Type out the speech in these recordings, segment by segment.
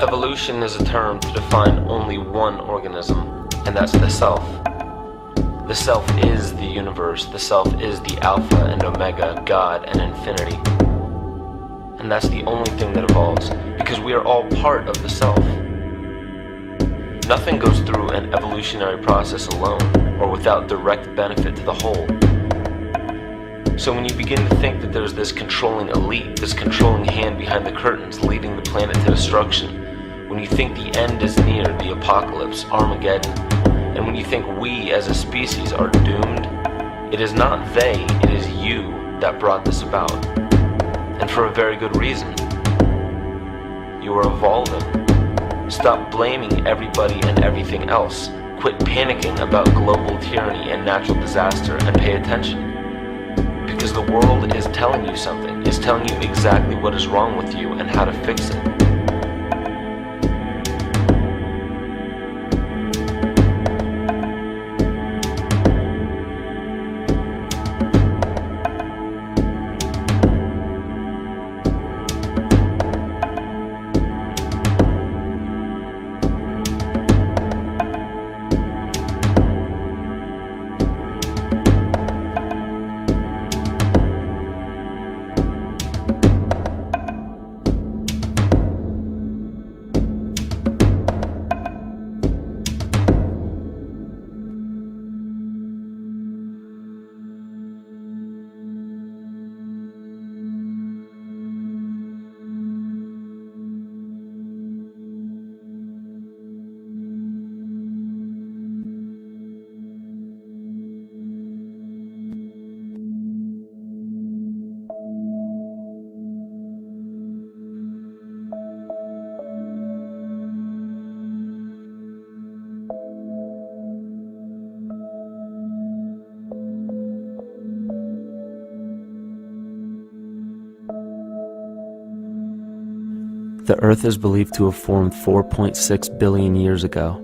Evolution is a term to define only one organism, and that's the self. The self is the universe, the self is the Alpha and Omega, God and infinity. And that's the only thing that evolves, because we are all part of the self. Nothing goes through an evolutionary process alone, or without direct benefit to the whole. So when you begin to think that there's this controlling elite, this controlling hand behind the curtains leading the planet to destruction, when you think the end is near, the apocalypse, Armageddon, and when you think we as a species are doomed, it is not they, it is you that brought this about. And for a very good reason. You are evolving. Stop blaming everybody and everything else. Quit panicking about global tyranny and natural disaster and pay attention. Because the world is telling you something, is telling you exactly what is wrong with you and how to fix it. The Earth is believed to have formed 4.6 billion years ago.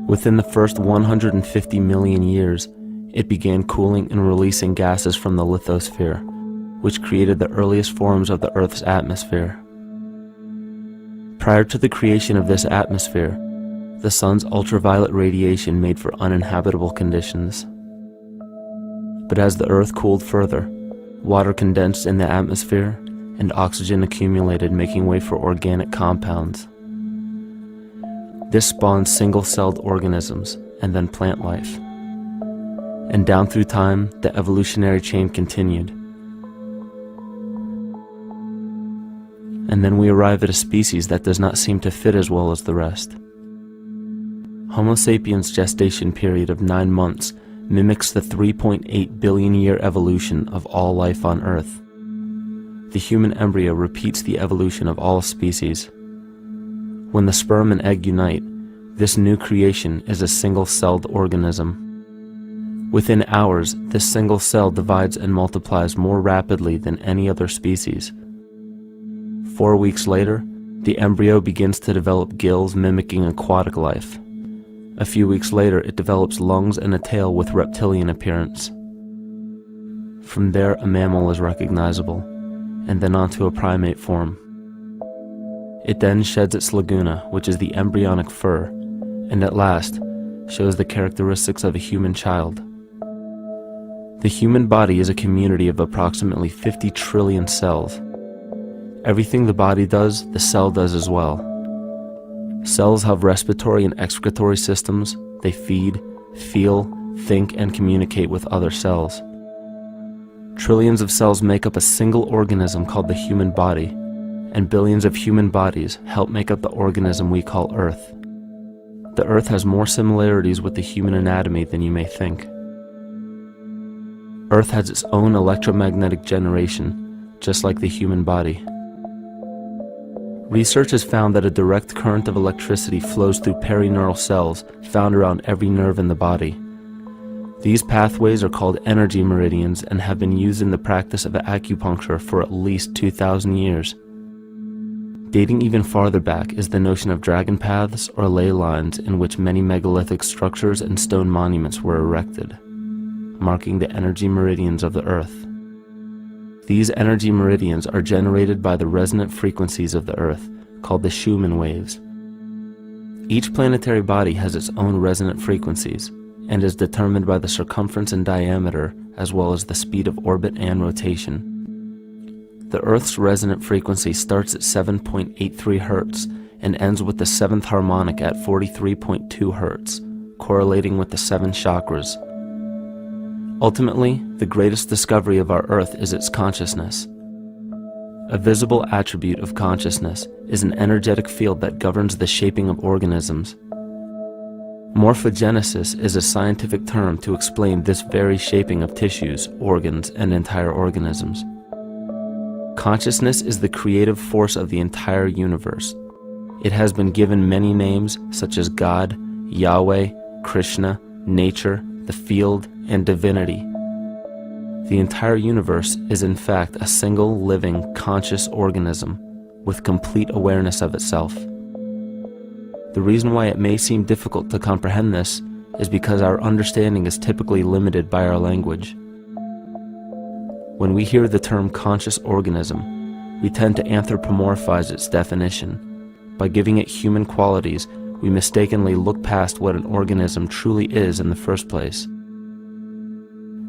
Within the first 150 million years, it began cooling and releasing gases from the lithosphere, which created the earliest forms of the Earth's atmosphere. Prior to the creation of this atmosphere, the sun's ultraviolet radiation made for uninhabitable conditions. But as the Earth cooled further, water condensed in the atmosphere and oxygen accumulated, making way for organic compounds. This spawned single-celled organisms and then plant life. And down through time, the evolutionary chain continued. And then we arrive at a species that does not seem to fit as well as the rest. Homo sapiens' gestation period of 9 months mimics the 3.8 billion year evolution of all life on Earth. The human embryo repeats the evolution of all species. When the sperm and egg unite, this new creation is a single-celled organism. Within hours, this single cell divides and multiplies more rapidly than any other species. 4 weeks later, the embryo begins to develop gills mimicking aquatic life. A few weeks later, it develops lungs and a tail with reptilian appearance. From there, a mammal is recognizable, and then onto a primate form. It then sheds its laguna, which is the embryonic fur, and at last shows the characteristics of a human child. The human body is a community of approximately 50 trillion cells. Everything the body does, the cell does as well. Cells have respiratory and excretory systems. They feed, feel, think, and communicate with other cells. Trillions of cells make up a single organism called the human body, and billions of human bodies help make up the organism we call Earth. The Earth has more similarities with the human anatomy than you may think. Earth has its own electromagnetic generation, just like the human body. Research has found that a direct current of electricity flows through perineural cells found around every nerve in the body. These pathways are called energy meridians and have been used in the practice of acupuncture for at least 2,000 years. Dating even farther back is the notion of dragon paths or ley lines, in which many megalithic structures and stone monuments were erected, marking the energy meridians of the Earth. These energy meridians are generated by the resonant frequencies of the Earth, called the Schumann waves. Each planetary body has its own resonant frequencies and is determined by the circumference and diameter as well as the speed of orbit and rotation. The Earth's resonant frequency starts at 7.83 Hz and ends with the 7th harmonic at 43.2 Hz, correlating with the 7 chakras. Ultimately, the greatest discovery of our Earth is its consciousness. A visible attribute of consciousness is an energetic field that governs the shaping of organisms. Morphogenesis is a scientific term to explain this very shaping of tissues, organs, and entire organisms. Consciousness is the creative force of the entire universe. It has been given many names such as God, Yahweh, Krishna, nature, the field, and divinity. The entire universe is in fact a single living, conscious organism with complete awareness of itself. The reason why it may seem difficult to comprehend this is because our understanding is typically limited by our language. When we hear the term conscious organism, we tend to anthropomorphize its definition. By giving it human qualities, we mistakenly look past what an organism truly is in the first place.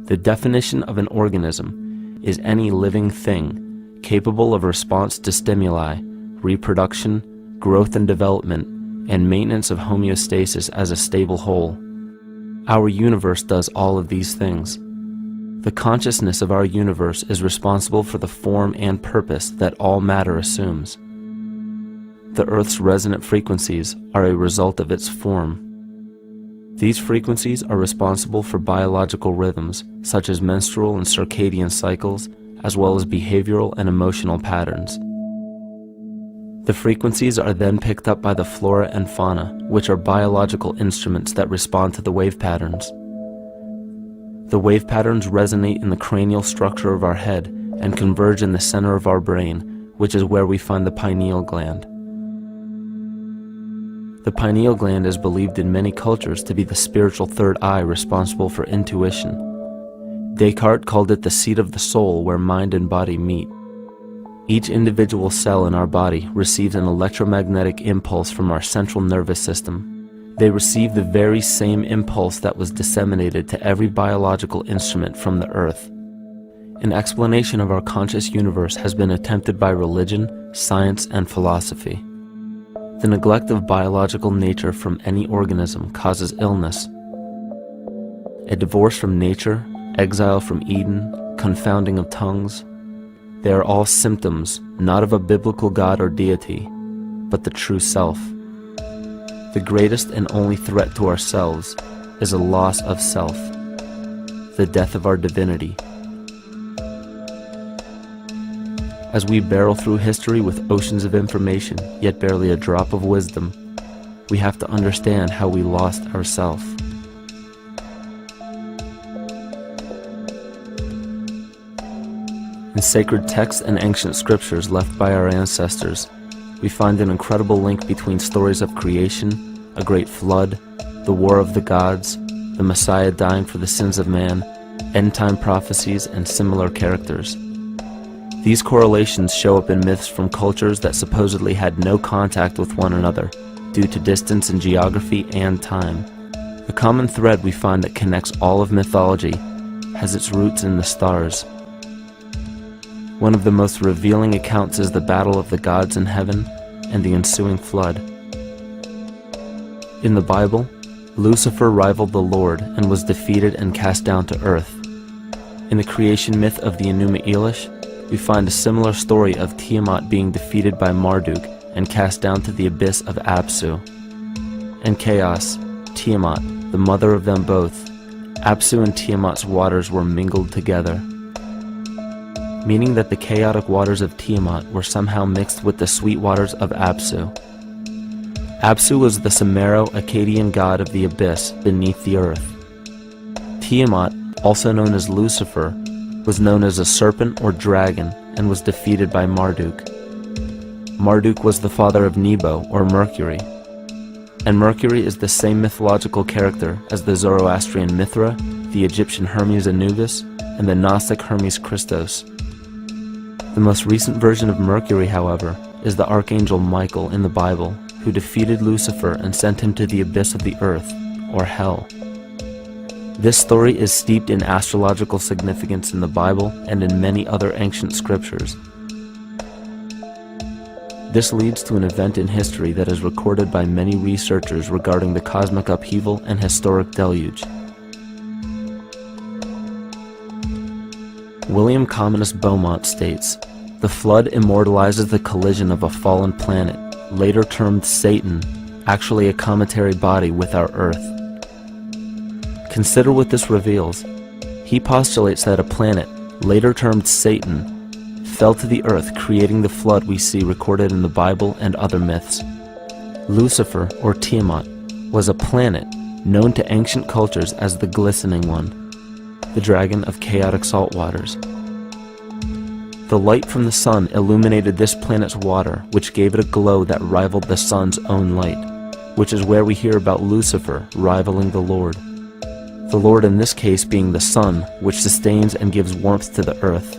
The definition of an organism is any living thing capable of response to stimuli, reproduction, growth and development, and maintenance of homeostasis as a stable whole. Our universe does all of these things. The consciousness of our universe is responsible for the form and purpose that all matter assumes. The Earth's resonant frequencies are a result of its form. These frequencies are responsible for biological rhythms, such as menstrual and circadian cycles, as well as behavioral and emotional patterns. The frequencies are then picked up by the flora and fauna, which are biological instruments that respond to the wave patterns. The wave patterns resonate in the cranial structure of our head and converge in the center of our brain, which is where we find the pineal gland. The pineal gland is believed in many cultures to be the spiritual third eye responsible for intuition. Descartes called it the seat of the soul where mind and body meet. Each individual cell in our body receives an electromagnetic impulse from our central nervous system. They receive the very same impulse that was disseminated to every biological instrument from the earth. An explanation of our conscious universe has been attempted by religion, science, and philosophy. The neglect of biological nature from any organism causes illness. A divorce from nature, exile from Eden, confounding of tongues, they are all symptoms not of a biblical God or deity, but the true self. The greatest and only threat to ourselves is a loss of self, the death of our divinity. As we barrel through history with oceans of information, yet barely a drop of wisdom, we have to understand how we lost ourself. In sacred texts and ancient scriptures left by our ancestors, we find an incredible link between stories of creation, a great flood, the war of the gods, the Messiah dying for the sins of man, end-time prophecies, and similar characters. These correlations show up in myths from cultures that supposedly had no contact with one another due to distance in geography and time. The common thread we find that connects all of mythology has its roots in the stars. One of the most revealing accounts is the battle of the gods in heaven and the ensuing flood. In the Bible, Lucifer rivaled the Lord and was defeated and cast down to earth. In the creation myth of the Enuma Elish, we find a similar story of Tiamat being defeated by Marduk and cast down to the abyss of Apsu. In chaos, Tiamat, the mother of them both, Apsu and Tiamat's waters were mingled together, meaning that the chaotic waters of Tiamat were somehow mixed with the sweet waters of Apsu. Apsu was the Sumero-Akkadian god of the abyss beneath the earth. Tiamat, also known as Lucifer, was known as a serpent or dragon and was defeated by Marduk. Marduk was the father of Nebo or Mercury, and Mercury is the same mythological character as the Zoroastrian Mithra, the Egyptian Hermes Anubis, and the Gnostic Hermes Christos. The most recent version of Mercury, however, is the archangel Michael in the Bible, who defeated Lucifer and sent him to the abyss of the earth, or hell. This story is steeped in astrological significance in the Bible and in many other ancient scriptures. This leads to an event in history that is recorded by many researchers regarding the cosmic upheaval and historic deluge. William Commonus Beaumont states, "The flood immortalizes the collision of a fallen planet, later termed Satan, actually a cometary body with our Earth." Consider what this reveals. He postulates that a planet, later termed Satan, fell to the earth, creating the flood we see recorded in the Bible and other myths. Lucifer, or Tiamat, was a planet known to ancient cultures as the Glistening One, the dragon of chaotic salt waters. The light from the sun illuminated this planet's water, which gave it a glow that rivaled the sun's own light, which is where we hear about Lucifer rivaling the Lord. The Lord in this case being the sun, which sustains and gives warmth to the earth.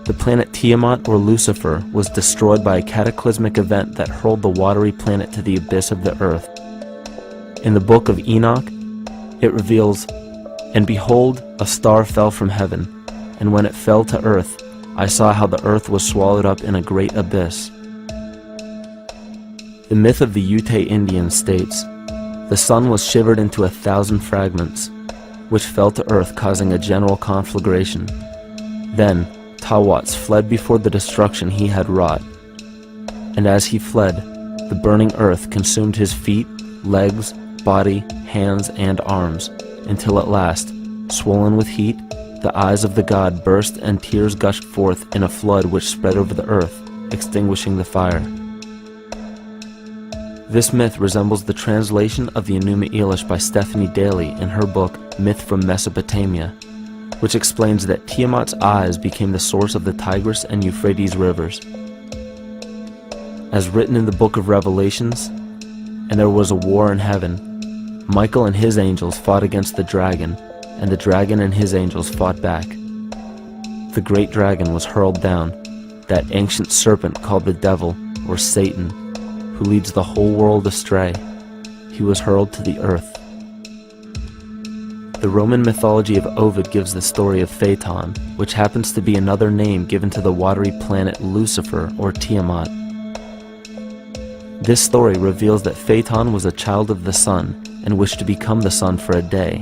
The planet Tiamat, or Lucifer, was destroyed by a cataclysmic event that hurled the watery planet to the abyss of the earth. In the book of Enoch, it reveals, "And behold, a star fell from heaven, and when it fell to earth, I saw how the earth was swallowed up in a great abyss." The myth of the Ute Indians states, "The sun was shivered into 1,000 fragments, which fell to earth, causing a general conflagration. Then Tawats fled before the destruction he had wrought. And as he fled, the burning earth consumed his feet, legs, body, hands, and arms, until at last, swollen with heat, the eyes of the god burst and tears gushed forth in a flood which spread over the earth, extinguishing the fire." This myth resembles the translation of the Enuma Elish by Stephanie Daly in her book Myth from Mesopotamia, which explains that Tiamat's eyes became the source of the Tigris and Euphrates rivers. As written in the book of Revelations, "And there was a war in heaven. Michael and his angels fought against the dragon, and the dragon and his angels fought back. The great dragon was hurled down, that ancient serpent called the devil, or Satan, who leads the whole world astray. He was hurled to the earth." The Roman mythology of Ovid gives the story of Phaeton, which happens to be another name given to the watery planet Lucifer, or Tiamat. This story reveals that Phaeton was a child of the sun and wished to become the sun for a day.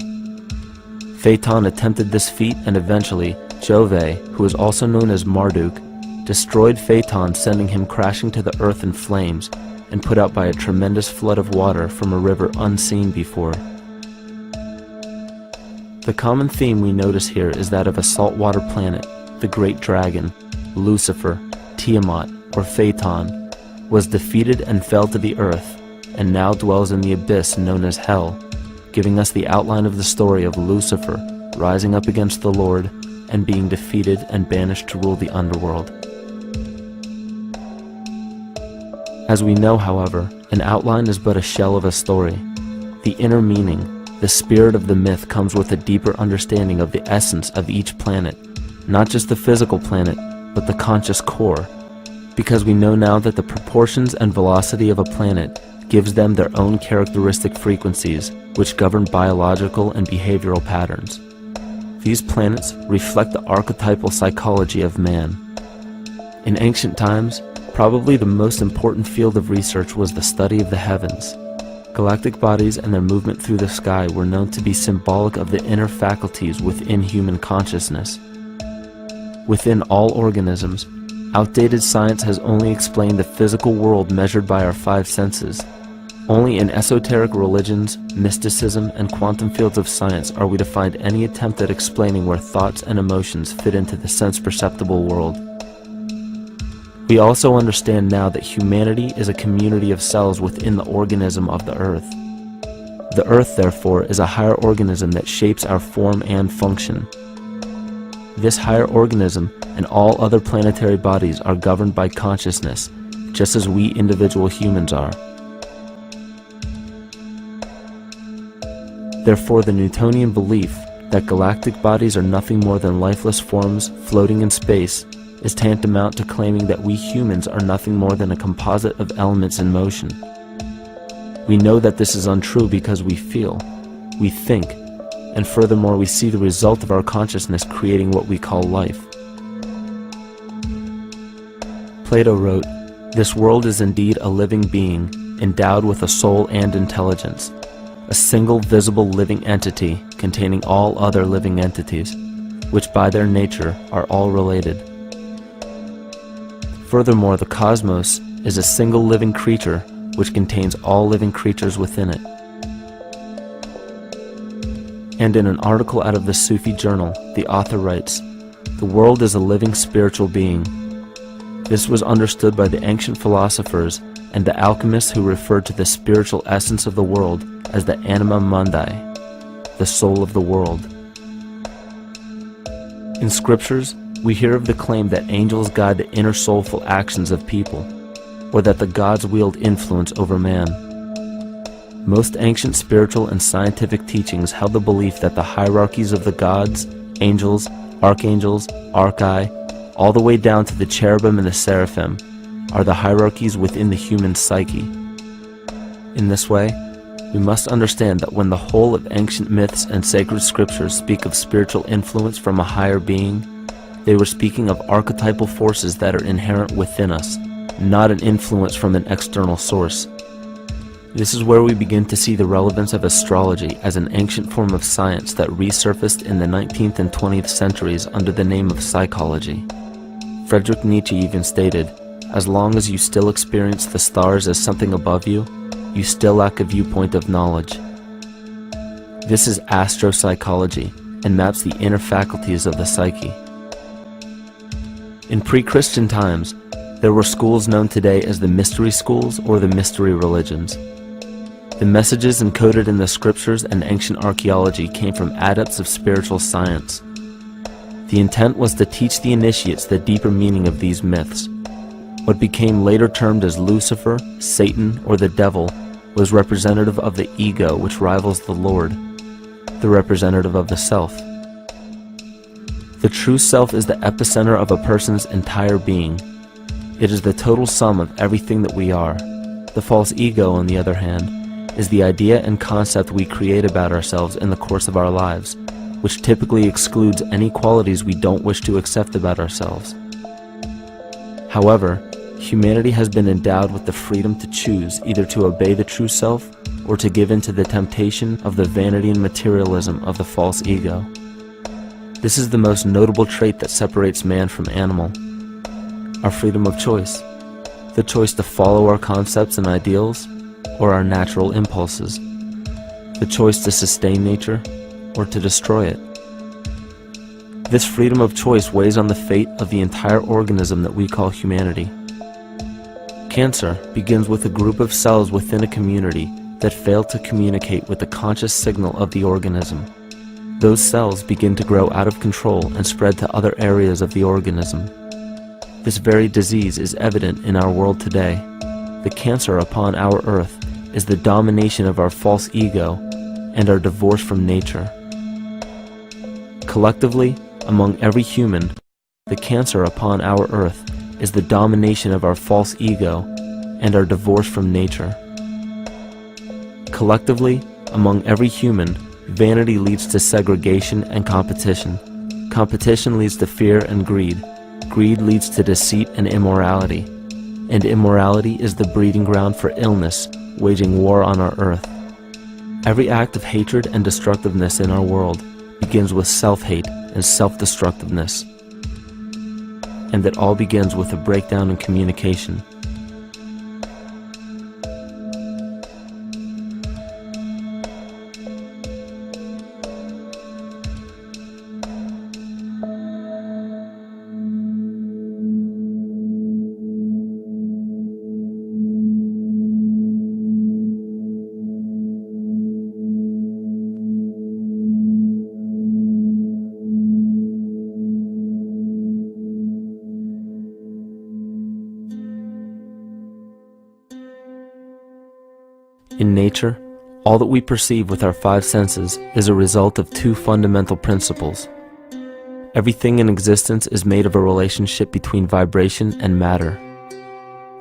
Phaeton attempted this feat, and eventually Jove, who is also known as Marduk, destroyed Phaeton, sending him crashing to the earth in flames and put out by a tremendous flood of water from a river unseen before. The common theme we notice here is that of a saltwater planet, the great dragon, Lucifer, Tiamat, or Phaeton, was defeated and fell to the earth, and now dwells in the abyss known as hell, giving us the outline of the story of Lucifer rising up against the Lord and being defeated and banished to rule the underworld. As we know, however, an outline is but a shell of a story. The inner meaning, the spirit of the myth, comes with a deeper understanding of the essence of each planet, not just the physical planet, but the conscious core, because we know now that the proportions and velocity of a planet gives them their own characteristic frequencies, which govern biological and behavioral patterns. These planets reflect the archetypal psychology of man. In ancient times, probably the most important field of research was the study of the heavens. Galactic bodies and their movement through the sky were known to be symbolic of the inner faculties within human consciousness. Within all organisms, outdated science has only explained the physical world measured by our five senses. Only in esoteric religions, mysticism, and quantum fields of science are we to find any attempt at explaining where thoughts and emotions fit into the sense-perceptible world. We also understand now that humanity is a community of cells within the organism of the Earth. The Earth, therefore, is a higher organism that shapes our form and function. This higher organism and all other planetary bodies are governed by consciousness, just as we individual humans are. Therefore, the Newtonian belief that galactic bodies are nothing more than lifeless forms floating in space is tantamount to claiming that we humans are nothing more than a composite of elements in motion. We know that this is untrue because we feel, we think, and furthermore we see the result of our consciousness creating what we call life. Plato wrote, "This world is indeed a living being, endowed with a soul and intelligence, a single visible living entity containing all other living entities, which by their nature are all related." Furthermore, the cosmos is a single living creature which contains all living creatures within it. And in an article out of the Sufi journal, the author writes, "The world is a living spiritual being. This was understood by the ancient philosophers and the alchemists who referred to the spiritual essence of the world as the anima mundi, the soul of the world." In scriptures, we hear of the claim that angels guide the inner soulful actions of people, or that the gods wield influence over man. Most ancient spiritual and scientific teachings held the belief that the hierarchies of the gods, angels, archangels, archai, all the way down to the cherubim and the seraphim, are the hierarchies within the human psyche. In this way, we must understand that when the whole of ancient myths and sacred scriptures speak of spiritual influence from a higher being, they were speaking of archetypal forces that are inherent within us, not an influence from an external source. This is where we begin to see the relevance of astrology as an ancient form of science that resurfaced in the 19th and 20th centuries under the name of psychology. Friedrich Nietzsche even stated, "As long as you still experience the stars as something above you, you still lack a viewpoint of knowledge." This is astropsychology and maps the inner faculties of the psyche. In pre-Christian times, there were schools known today as the mystery schools or the mystery religions. The messages encoded in the scriptures and ancient archaeology came from adepts of spiritual science. The intent was to teach the initiates the deeper meaning of these myths. What became later termed as Lucifer, Satan, or the devil was representative of the ego which rivals the Lord, the representative of the self. The true self is the epicenter of a person's entire being. It is the total sum of everything that we are. The false ego, on the other hand, is the idea and concept we create about ourselves in the course of our lives, which typically excludes any qualities we don't wish to accept about ourselves. However, humanity has been endowed with the freedom to choose either to obey the true self or to give in to the temptation of the vanity and materialism of the false ego. This is the most notable trait that separates man from animal: our freedom of choice, the choice to follow our concepts and ideals or our natural impulses, the choice to sustain nature or to destroy it. This freedom of choice weighs on the fate of the entire organism that we call humanity. Cancer begins with a group of cells within a community that fail to communicate with the conscious signal of the organism. Those cells begin to grow out of control and spread to other areas of the organism. This very disease is evident in our world today. The cancer upon our earth is the domination of our false ego and our divorce from nature. Collectively, among every human, the cancer upon our earth is the domination of our false ego and our divorce from nature. Collectively, among every human, vanity leads to segregation and competition. Competition leads to fear and greed. Greed leads to deceit and immorality. And immorality is the breeding ground for illness, waging war on our earth. Every act of hatred and destructiveness in our world begins with self-hate and self-destructiveness. And that all begins with a breakdown in communication. In nature, all that we perceive with our five senses is a result of two fundamental principles. Everything in existence is made of a relationship between vibration and matter.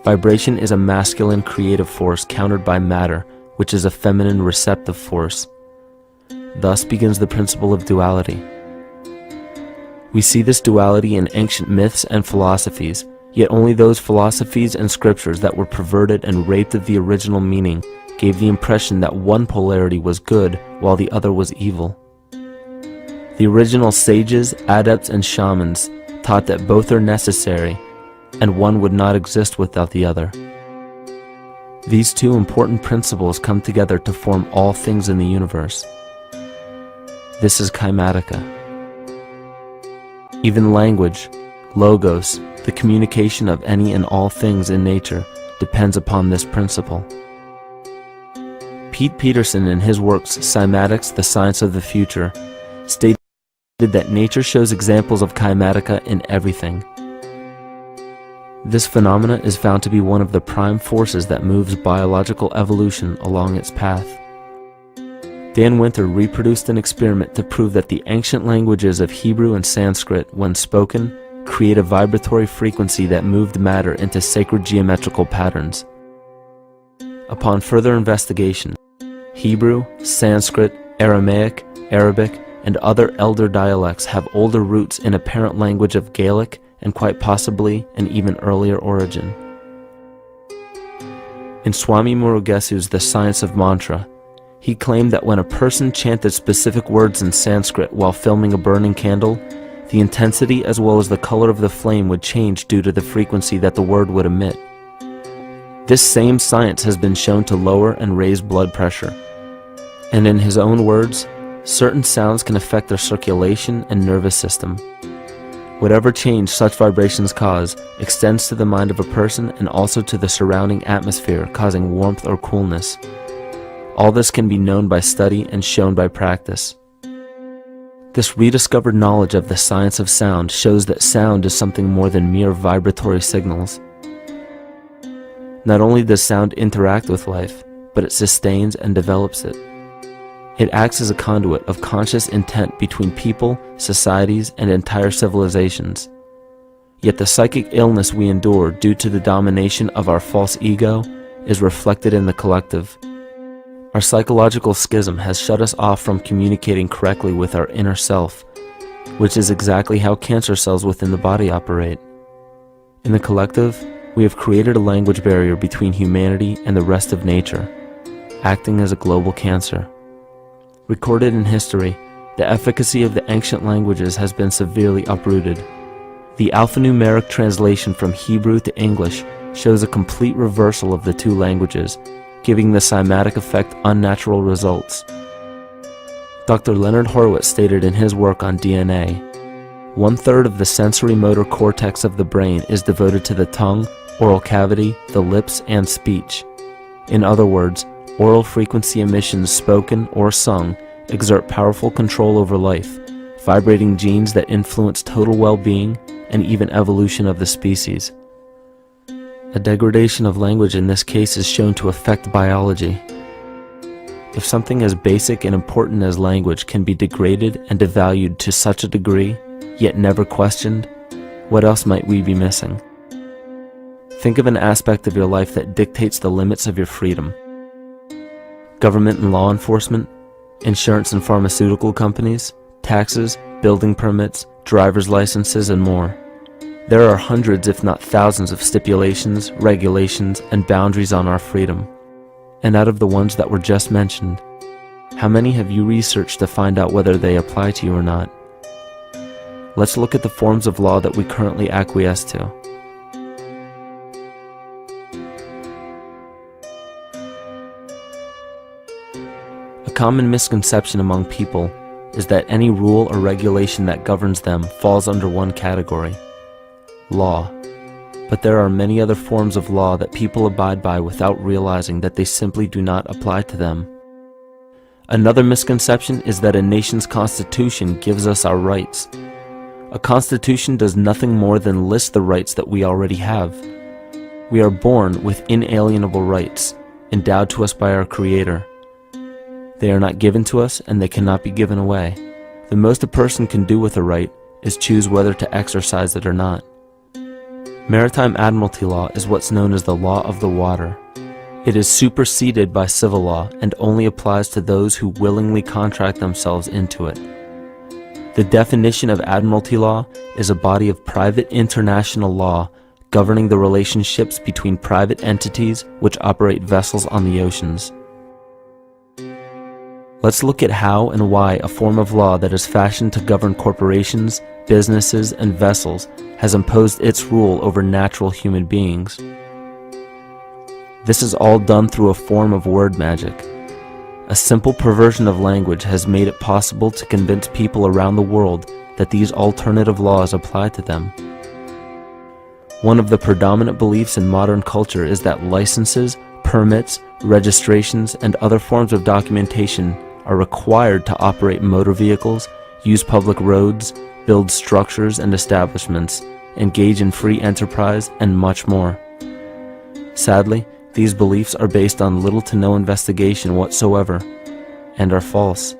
Vibration is a masculine creative force countered by matter, which is a feminine receptive force. Thus begins the principle of duality. We see this duality in ancient myths and philosophies, yet only those philosophies and scriptures that were perverted and raped of the original meaning gave the impression that one polarity was good while the other was evil. The original sages, adepts, and shamans taught that both are necessary, and one would not exist without the other. These two important principles come together to form all things in the universe. This is Kymatica. Even language, logos, the communication of any and all things in nature, depends upon this principle. Pete Peterson, in his works Cymatics, The Science of the Future, stated that nature shows examples of Kymatica in everything. This phenomena is found to be one of the prime forces that moves biological evolution along its path. Dan Winter reproduced an experiment to prove that the ancient languages of Hebrew and Sanskrit, when spoken, create a vibratory frequency that moved matter into sacred geometrical patterns. Upon further investigation, Hebrew, Sanskrit, Aramaic, Arabic, and other elder dialects have older roots in a parent language of Gaelic and quite possibly an even earlier origin. In Swami Murugesu's The Science of Mantra, he claimed that when a person chanted specific words in Sanskrit while filming a burning candle, the intensity as well as the color of the flame would change due to the frequency that the word would emit. This same science has been shown to lower and raise blood pressure. And in his own words, certain sounds can affect their circulation and nervous system. Whatever change such vibrations cause extends to the mind of a person and also to the surrounding atmosphere, causing warmth or coolness. All this can be known by study and shown by practice. This rediscovered knowledge of the science of sound shows that sound is something more than mere vibratory signals. Not only does sound interact with life, but it sustains and develops it. It acts as a conduit of conscious intent between people, societies, and entire civilizations. Yet the psychic illness we endure due to the domination of our false ego is reflected in the collective. Our psychological schism has shut us off from communicating correctly with our inner self, which is exactly how cancer cells within the body operate. In the collective, we have created a language barrier between humanity and the rest of nature, acting as a global cancer. Recorded in history, the efficacy of the ancient languages has been severely uprooted. The alphanumeric translation from Hebrew to English shows a complete reversal of the two languages, giving the cymatic effect unnatural results. Dr. Leonard Horowitz stated in his work on DNA, 1/3 of the sensory motor cortex of the brain is devoted to the tongue, oral cavity, the lips, and speech. In other words, oral frequency emissions spoken or sung exert powerful control over life, vibrating genes that influence total well-being and even evolution of the species. A degradation of language in this case is shown to affect biology. If something as basic and important as language can be degraded and devalued to such a degree, yet never questioned, what else might we be missing? Think of an aspect of your life that dictates the limits of your freedom. Government and law enforcement, insurance and pharmaceutical companies, taxes, building permits, driver's licenses, and more. There are hundreds if not thousands of stipulations, regulations, and boundaries on our freedom. And out of the ones that were just mentioned, how many have you researched to find out whether they apply to you or not? Let's look at the forms of law that we currently acquiesce to. A common misconception among people is that any rule or regulation that governs them falls under one category: law. But there are many other forms of law that people abide by without realizing that they simply do not apply to them. Another misconception is that a nation's constitution gives us our rights. A constitution does nothing more than list the rights that we already have. We are born with inalienable rights, endowed to us by our Creator. They are not given to us, and they cannot be given away. The most a person can do with a right is choose whether to exercise it or not. Maritime Admiralty law is what's known as the law of the water. It is superseded by civil law and only applies to those who willingly contract themselves into it. The definition of Admiralty law is a body of private international law governing the relationships between private entities which operate vessels on the oceans. Let's look at how and why a form of law that is fashioned to govern corporations, businesses, and vessels has imposed its rule over natural human beings. This is all done through a form of word magic. A simple perversion of language has made it possible to convince people around the world that these alternative laws apply to them. One of the predominant beliefs in modern culture is that licenses, permits, registrations, and other forms of documentation are required to operate motor vehicles, use public roads, build structures and establishments, engage in free enterprise, and much more. Sadly, these beliefs are based on little to no investigation whatsoever, and are false.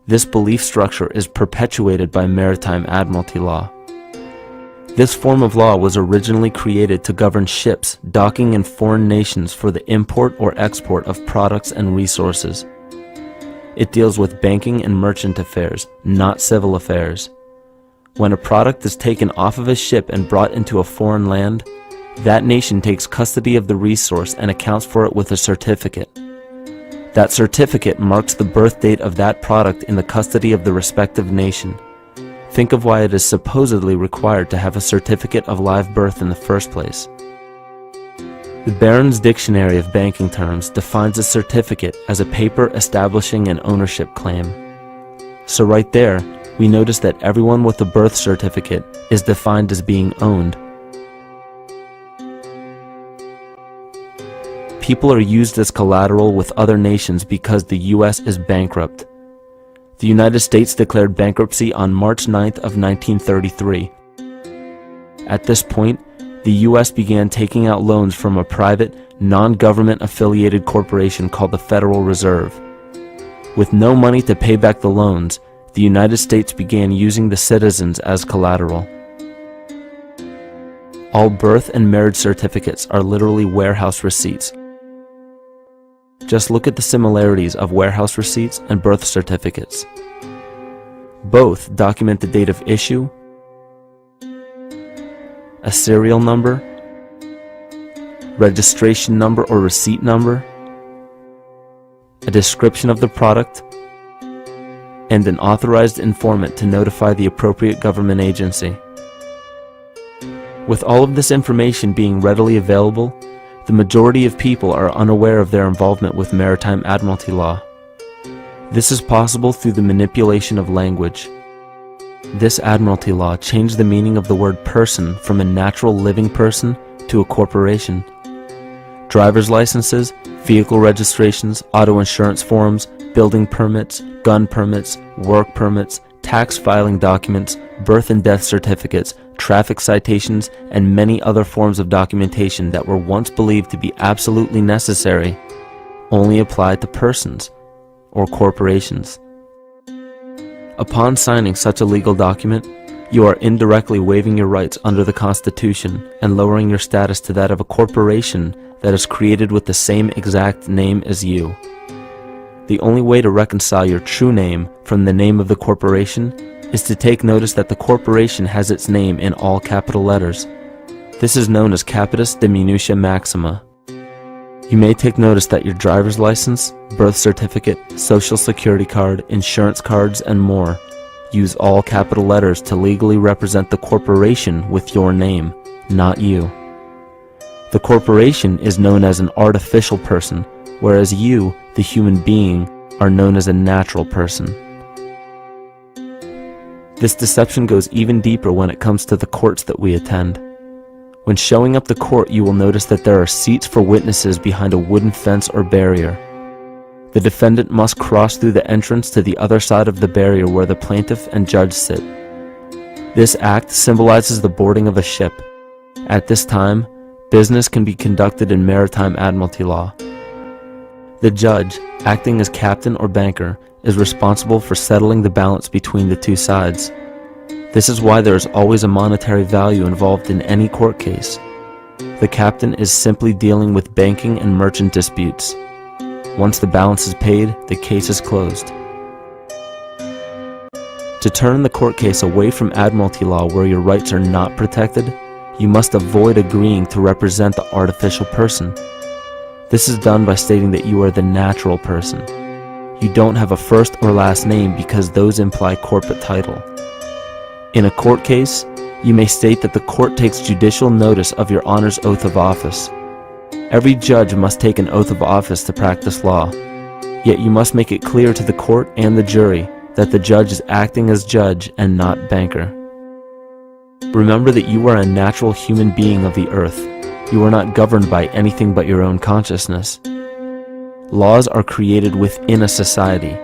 This belief structure is perpetuated by Maritime Admiralty law. This form of law was originally created to govern ships docking in foreign nations for the import or export of products and resources. It deals with banking and merchant affairs, not civil affairs. When a product is taken off of a ship and brought into a foreign land, that nation takes custody of the resource and accounts for it with a certificate. That certificate marks the birth date of that product in the custody of the respective nation. Think of why it is supposedly required to have a certificate of live birth in the first place. The Barron's Dictionary of Banking Terms defines a certificate as a paper establishing an ownership claim. So right there, we notice that everyone with a birth certificate is defined as being owned. People are used as collateral with other nations because the U.S. is bankrupt. The United States declared bankruptcy on March 9th of 1933. At this point, the U.S. began taking out loans from a private, non-government affiliated corporation called the Federal Reserve. With no money to pay back the loans, the United States began using the citizens as collateral. All birth and marriage certificates are literally warehouse receipts. Just look at the similarities of warehouse receipts and birth certificates. Both document the date of issue, a serial number, registration number or receipt number, a description of the product, and an authorized informant to notify the appropriate government agency. With all of this information being readily available, the majority of people are unaware of their involvement with Maritime Admiralty law. This is possible through the manipulation of language. This Admiralty law changed the meaning of the word person from a natural living person to a corporation. Driver's licenses, vehicle registrations, auto insurance forms, building permits, gun permits, work permits, tax filing documents, birth and death certificates, traffic citations, and many other forms of documentation that were once believed to be absolutely necessary only apply to persons or corporations. Upon signing such a legal document, you are indirectly waiving your rights under the Constitution and lowering your status to that of a corporation that is created with the same exact name as you. The only way to reconcile your true name from the name of the corporation is to take notice that the corporation has its name in all capital letters. This is known as capitis diminutia maxima. You may take notice that your driver's license, birth certificate, social security card, insurance cards, and more use all capital letters to legally represent the corporation with your name, not you. The corporation is known as an artificial person, whereas you, the human being, are known as a natural person. This deception goes even deeper when it comes to the courts that we attend. When showing up to court, you will notice that there are seats for witnesses behind a wooden fence or barrier. The defendant must cross through the entrance to the other side of the barrier where the plaintiff and judge sit. This act symbolizes the boarding of a ship. At this time, business can be conducted in Maritime Admiralty law. The judge, acting as captain or banker, is responsible for settling the balance between the two sides. This is why there is always a monetary value involved in any court case. The captain is simply dealing with banking and merchant disputes. Once the balance is paid, the case is closed. To turn the court case away from admiralty law where your rights are not protected, you must avoid agreeing to represent the artificial person. This is done by stating that you are the natural person. You don't have a first or last name because those imply corporate title. In a court case, you may state that the court takes judicial notice of your honor's oath of office. Every judge must take an oath of office to practice law, yet you must make it clear to the court and the jury that the judge is acting as judge and not banker. Remember that you are a natural human being of the earth. You are not governed by anything but your own consciousness. Laws are created within a society.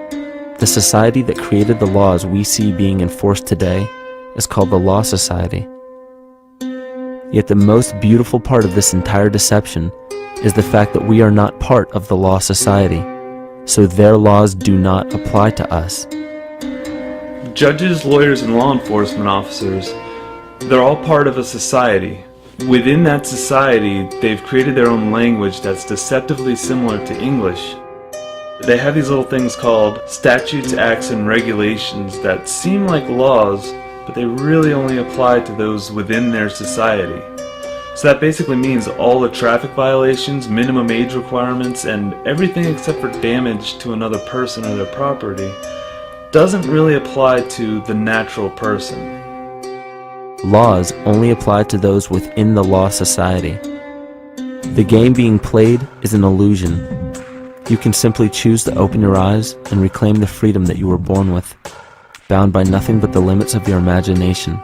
The society that created the laws we see being enforced today is called the Law Society. Yet the most beautiful part of this entire deception is the fact that we are not part of the Law Society, so their laws do not apply to us. Judges, lawyers, and law enforcement officers, they're all part of a society. Within that society, they've created their own language that's deceptively similar to English. They have these little things called statutes, acts, and regulations that seem like laws, but they really only apply to those within their society. So that basically means all the traffic violations, minimum age requirements, and everything except for damage to another person or their property doesn't really apply to the natural person. Laws only apply to those within the Law Society. The game being played is an illusion. You can simply choose to open your eyes and reclaim the freedom that you were born with, bound by nothing but the limits of your imagination.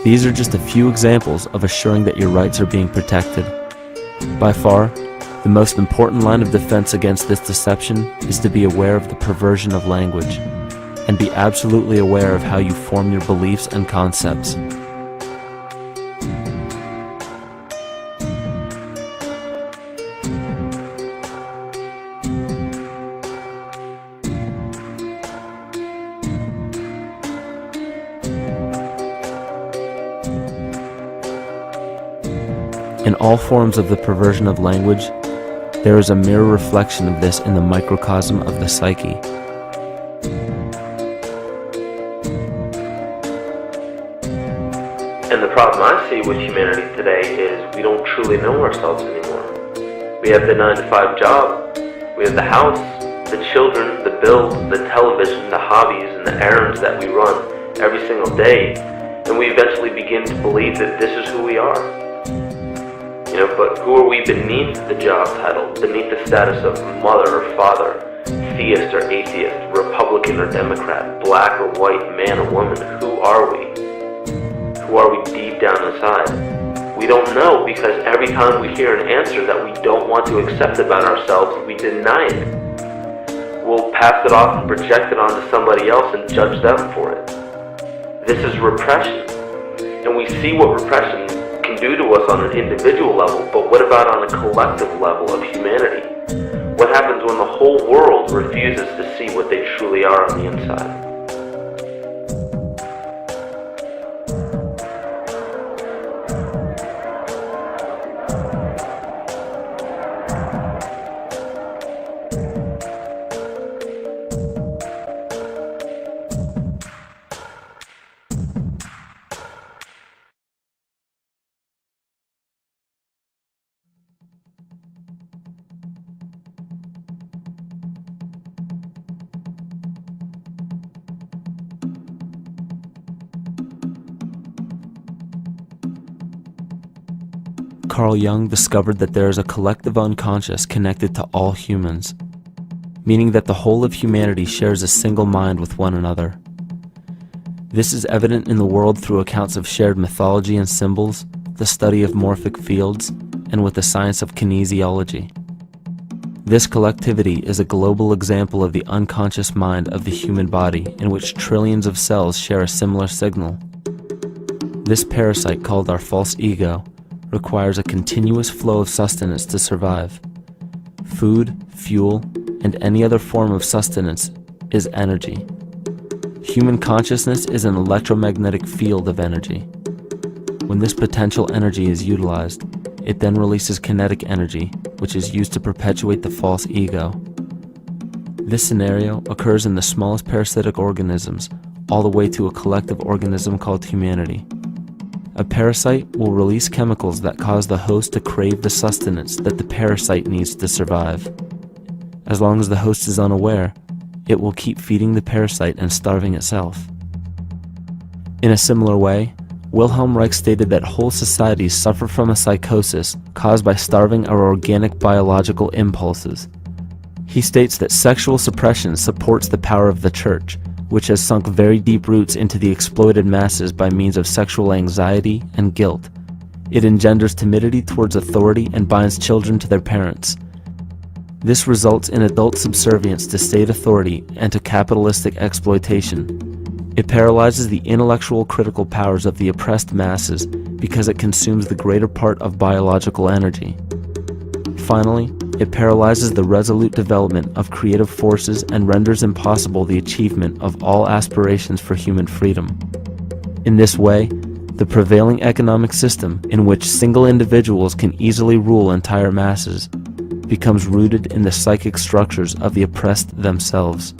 These are just a few examples of assuring that your rights are being protected. By far, the most important line of defense against this deception is to be aware of the perversion of language, and be absolutely aware of how you form your beliefs and concepts. In all forms of the perversion of language, there is a mirror reflection of this in the microcosm of the psyche. And the problem I see with humanity today is we don't truly know ourselves anymore. We have the 9-to-5 job, we have the house, the children, the bills, the television, the hobbies, and the errands that we run every single day, and we eventually begin to believe that this is who we are. But who are we beneath the job title, beneath the status of mother or father, theist or atheist, Republican or Democrat, black or white, man or woman? Who are we? Who are we deep down inside? We don't know, because every time we hear an answer that we don't want to accept about ourselves, we deny it. We'll pass it off and project it onto somebody else and judge them for it. This is repression. And we see what repression can do to us on an individual level, but what about on a collective level of humanity? What happens when the whole world refuses to see what they truly are on the inside? Carl Jung discovered that there is a collective unconscious connected to all humans, meaning that the whole of humanity shares a single mind with one another. This is evident in the world through accounts of shared mythology and symbols, the study of morphic fields, and with the science of kinesiology. This collectivity is a global example of the unconscious mind of the human body, in which trillions of cells share a similar signal. This parasite, called our false ego, requires a continuous flow of sustenance to survive. Food, fuel, and any other form of sustenance is energy. Human consciousness is an electromagnetic field of energy. When this potential energy is utilized, it then releases kinetic energy, which is used to perpetuate the false ego. This scenario occurs in the smallest parasitic organisms, all the way to a collective organism called humanity. A parasite will release chemicals that cause the host to crave the sustenance that the parasite needs to survive. As long as the host is unaware, it will keep feeding the parasite and starving itself. In a similar way, Wilhelm Reich stated that whole societies suffer from a psychosis caused by starving our organic biological impulses. He states that sexual suppression supports the power of the church, which has sunk very deep roots into the exploited masses by means of sexual anxiety and guilt. It engenders timidity towards authority and binds children to their parents. This results in adult subservience to state authority and to capitalistic exploitation. It paralyzes the intellectual critical powers of the oppressed masses because it consumes the greater part of biological energy. Finally, it paralyzes the resolute development of creative forces and renders impossible the achievement of all aspirations for human freedom. In this way, the prevailing economic system, in which single individuals can easily rule entire masses, becomes rooted in the psychic structures of the oppressed themselves.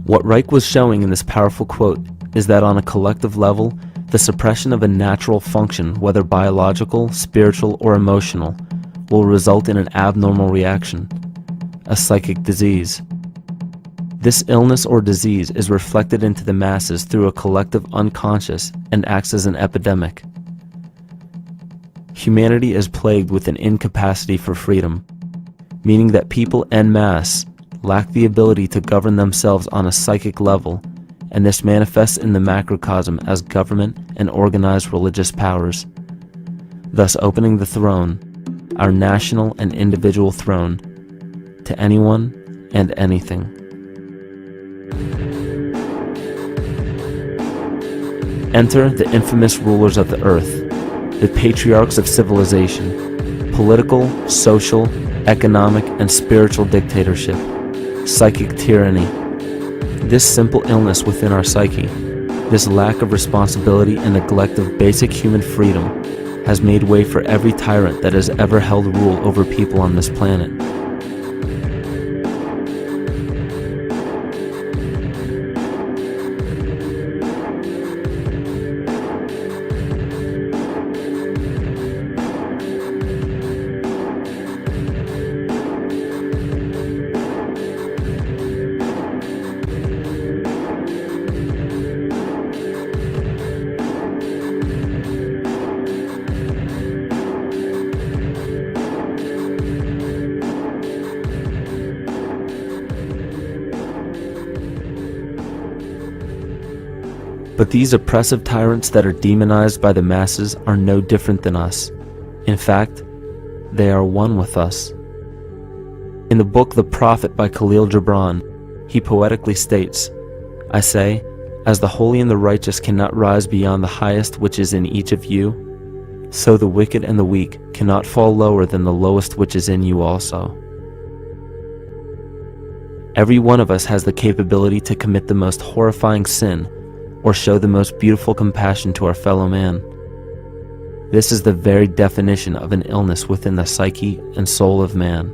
What Reich was showing in this powerful quote is that on a collective level, the suppression of a natural function, whether biological, spiritual, or emotional, will result in an abnormal reaction, a psychic disease. This illness or disease is reflected into the masses through a collective unconscious and acts as an epidemic. Humanity is plagued with an incapacity for freedom, meaning that people en masse lack the ability to govern themselves on a psychic level, and this manifests in the macrocosm as government and organized religious powers, thus opening the throne, our national and individual throne, to anyone and anything. Enter the infamous rulers of the earth, the patriarchs of civilization, political, social, economic, and spiritual dictatorship, psychic tyranny. This simple illness within our psyche, this lack of responsibility and neglect of basic human freedom, has made way for every tyrant that has ever held rule over people on this planet. But these oppressive tyrants that are demonized by the masses are no different than us. In fact, they are one with us. In the book The Prophet by Khalil Gibran, he poetically states, "I say, as the holy and the righteous cannot rise beyond the highest which is in each of you, so the wicked and the weak cannot fall lower than the lowest which is in you also." Every one of us has the capability to commit the most horrifying sin or show the most beautiful compassion to our fellow man. This is the very definition of an illness within the psyche and soul of man.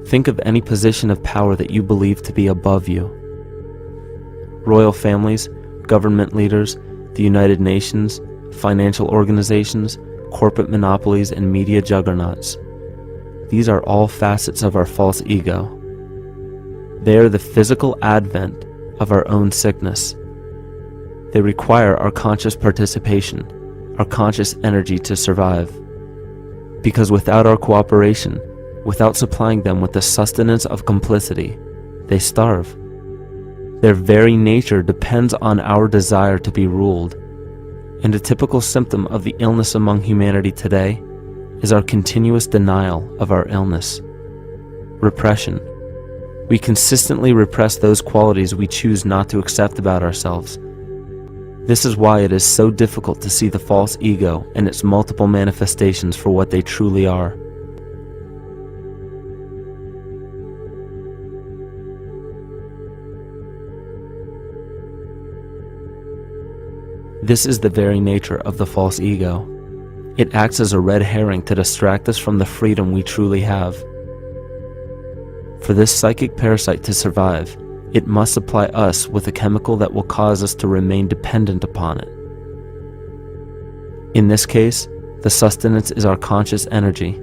Think of any position of power that you believe to be above you. Royal families, government leaders, the United Nations, financial organizations, corporate monopolies, and media juggernauts. These are all facets of our false ego. They are the physical advent of our own sickness. They require our conscious participation, our conscious energy to survive. Because without our cooperation, without supplying them with the sustenance of complicity, they starve. Their very nature depends on our desire to be ruled, and a typical symptom of the illness among humanity today is our continuous denial of our illness, repression, We consistently repress those qualities we choose not to accept about ourselves. This is why it is so difficult to see the false ego and its multiple manifestations for what they truly are. This is the very nature of the false ego. It acts as a red herring to distract us from the freedom we truly have. For this psychic parasite to survive, it must supply us with a chemical that will cause us to remain dependent upon it. In this case, the sustenance is our conscious energy.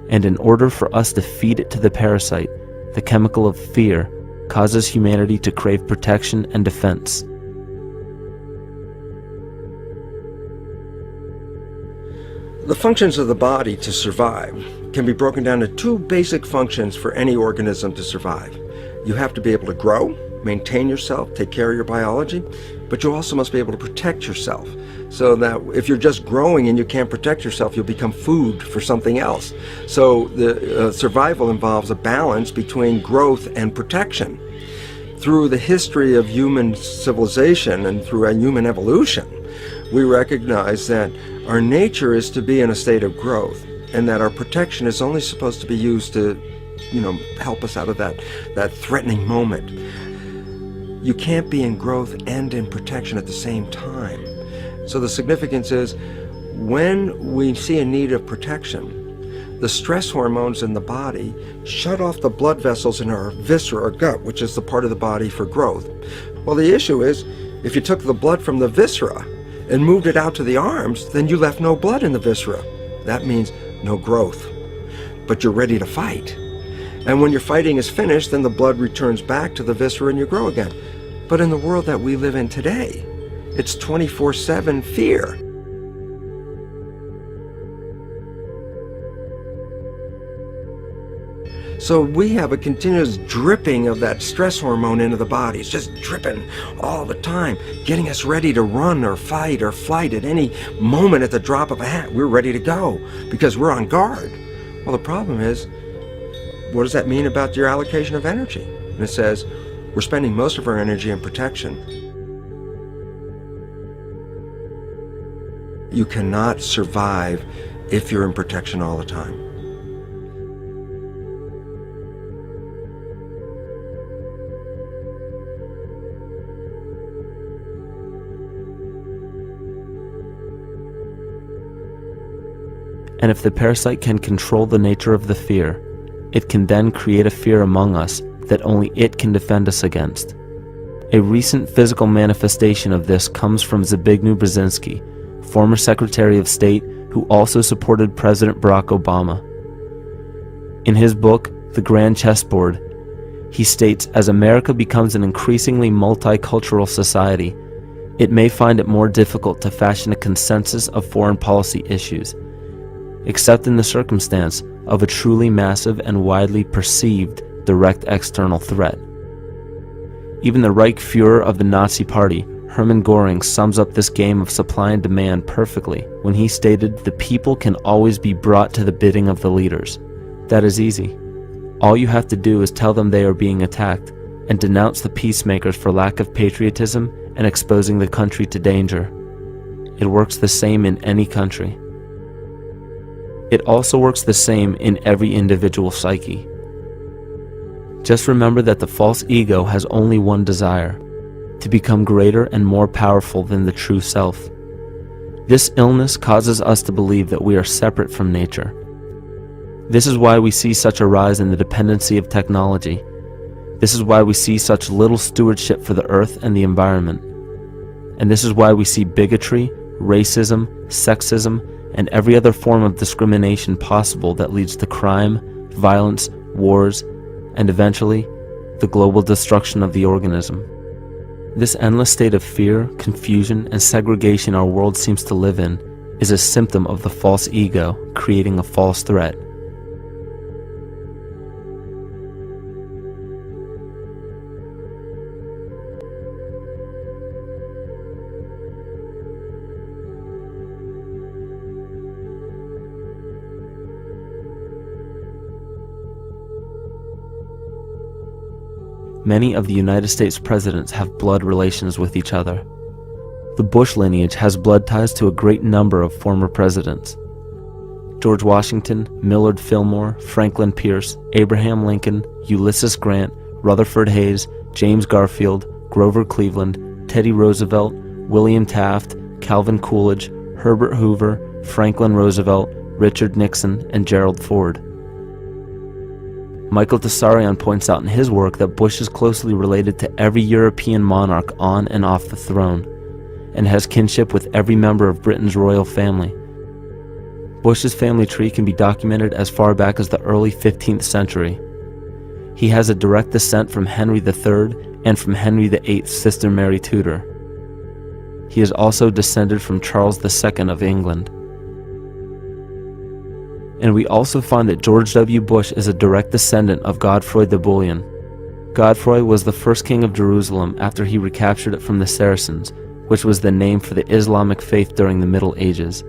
And in order for us to feed it to the parasite, the chemical of fear causes humanity to crave protection and defense. The functions of the body to survive can be broken down to two basic functions for any organism to survive. You have to be able to grow, maintain yourself, take care of your biology, but you also must be able to protect yourself, so that if you're just growing and you can't protect yourself, you'll become food for something else. So the survival involves a balance between growth and protection. Through the history of human civilization and through a human evolution, we recognize that our nature is to be in a state of growth, and that our protection is only supposed to be used to, help us out of that threatening moment. You can't be in growth and in protection at the same time. So the significance is, when we see a need of protection, the stress hormones in the body shut off the blood vessels in our viscera or gut, which is the part of the body for growth. Well, the issue is, if you took the blood from the viscera and moved it out to the arms, then you left no blood in the viscera. That means no growth. But you're ready to fight. And when your fighting is finished, then the blood returns back to the viscera and you grow again. But in the world that we live in today, it's 24/7 fear. So we have a continuous dripping of that stress hormone into the body. It's just dripping all the time, getting us ready to run or fight or flight at any moment at the drop of a hat. We're ready to go because we're on guard. Well, the problem is, what does that mean about your allocation of energy? And it says, we're spending most of our energy in protection. You cannot survive if you're in protection all the time. And if the parasite can control the nature of the fear, it can then create a fear among us that only it can defend us against. A recent physical manifestation of this comes from Zbigniew Brzezinski, former Secretary of State who also supported President Barack Obama. In his book, The Grand Chessboard, he states, as America becomes an increasingly multicultural society, it may find it more difficult to fashion a consensus of foreign policy issues, except in the circumstance of a truly massive and widely perceived direct external threat. Even the Reichsfuhrer of the Nazi Party, Hermann Göring, sums up this game of supply and demand perfectly when he stated, "The people can always be brought to the bidding of the leaders." That is easy. All you have to do is tell them they are being attacked and denounce the peacemakers for lack of patriotism and exposing the country to danger. It works the same in any country. It also works the same in every individual psyche. Just remember that the false ego has only one desire: to become greater and more powerful than the true self. This illness causes us to believe that we are separate from nature. This is why we see such a rise in the dependency of technology. This is why we see such little stewardship for the earth and the environment. And this is why we see bigotry, racism, sexism, and every other form of discrimination possible that leads to crime, violence, wars, and eventually, the global destruction of the organism. This endless state of fear, confusion, and segregation our world seems to live in is a symptom of the false ego creating a false threat. many of the United States presidents have blood relations with each other. The Bush lineage has blood ties to a great number of former presidents. George Washington, Millard Fillmore, Franklin Pierce, Abraham Lincoln, Ulysses Grant, Rutherford Hayes, James Garfield, Grover Cleveland, Teddy Roosevelt, William Taft, Calvin Coolidge, Herbert Hoover, Franklin Roosevelt, Richard Nixon, and Gerald Ford. Michael Tessarion points out in his work that Bush is closely related to every European monarch on and off the throne, and has kinship with every member of Britain's royal family. Bush's family tree can be documented as far back as the early 15th century. He has a direct descent from Henry III and from Henry VIII's sister Mary Tudor. He is also descended from Charles II of England. And we also find that George W. Bush is a direct descendant of Godfrey the Bullion. Godfrey was the first king of Jerusalem after he recaptured it from the Saracens, which was the name for the Islamic faith during the Middle Ages.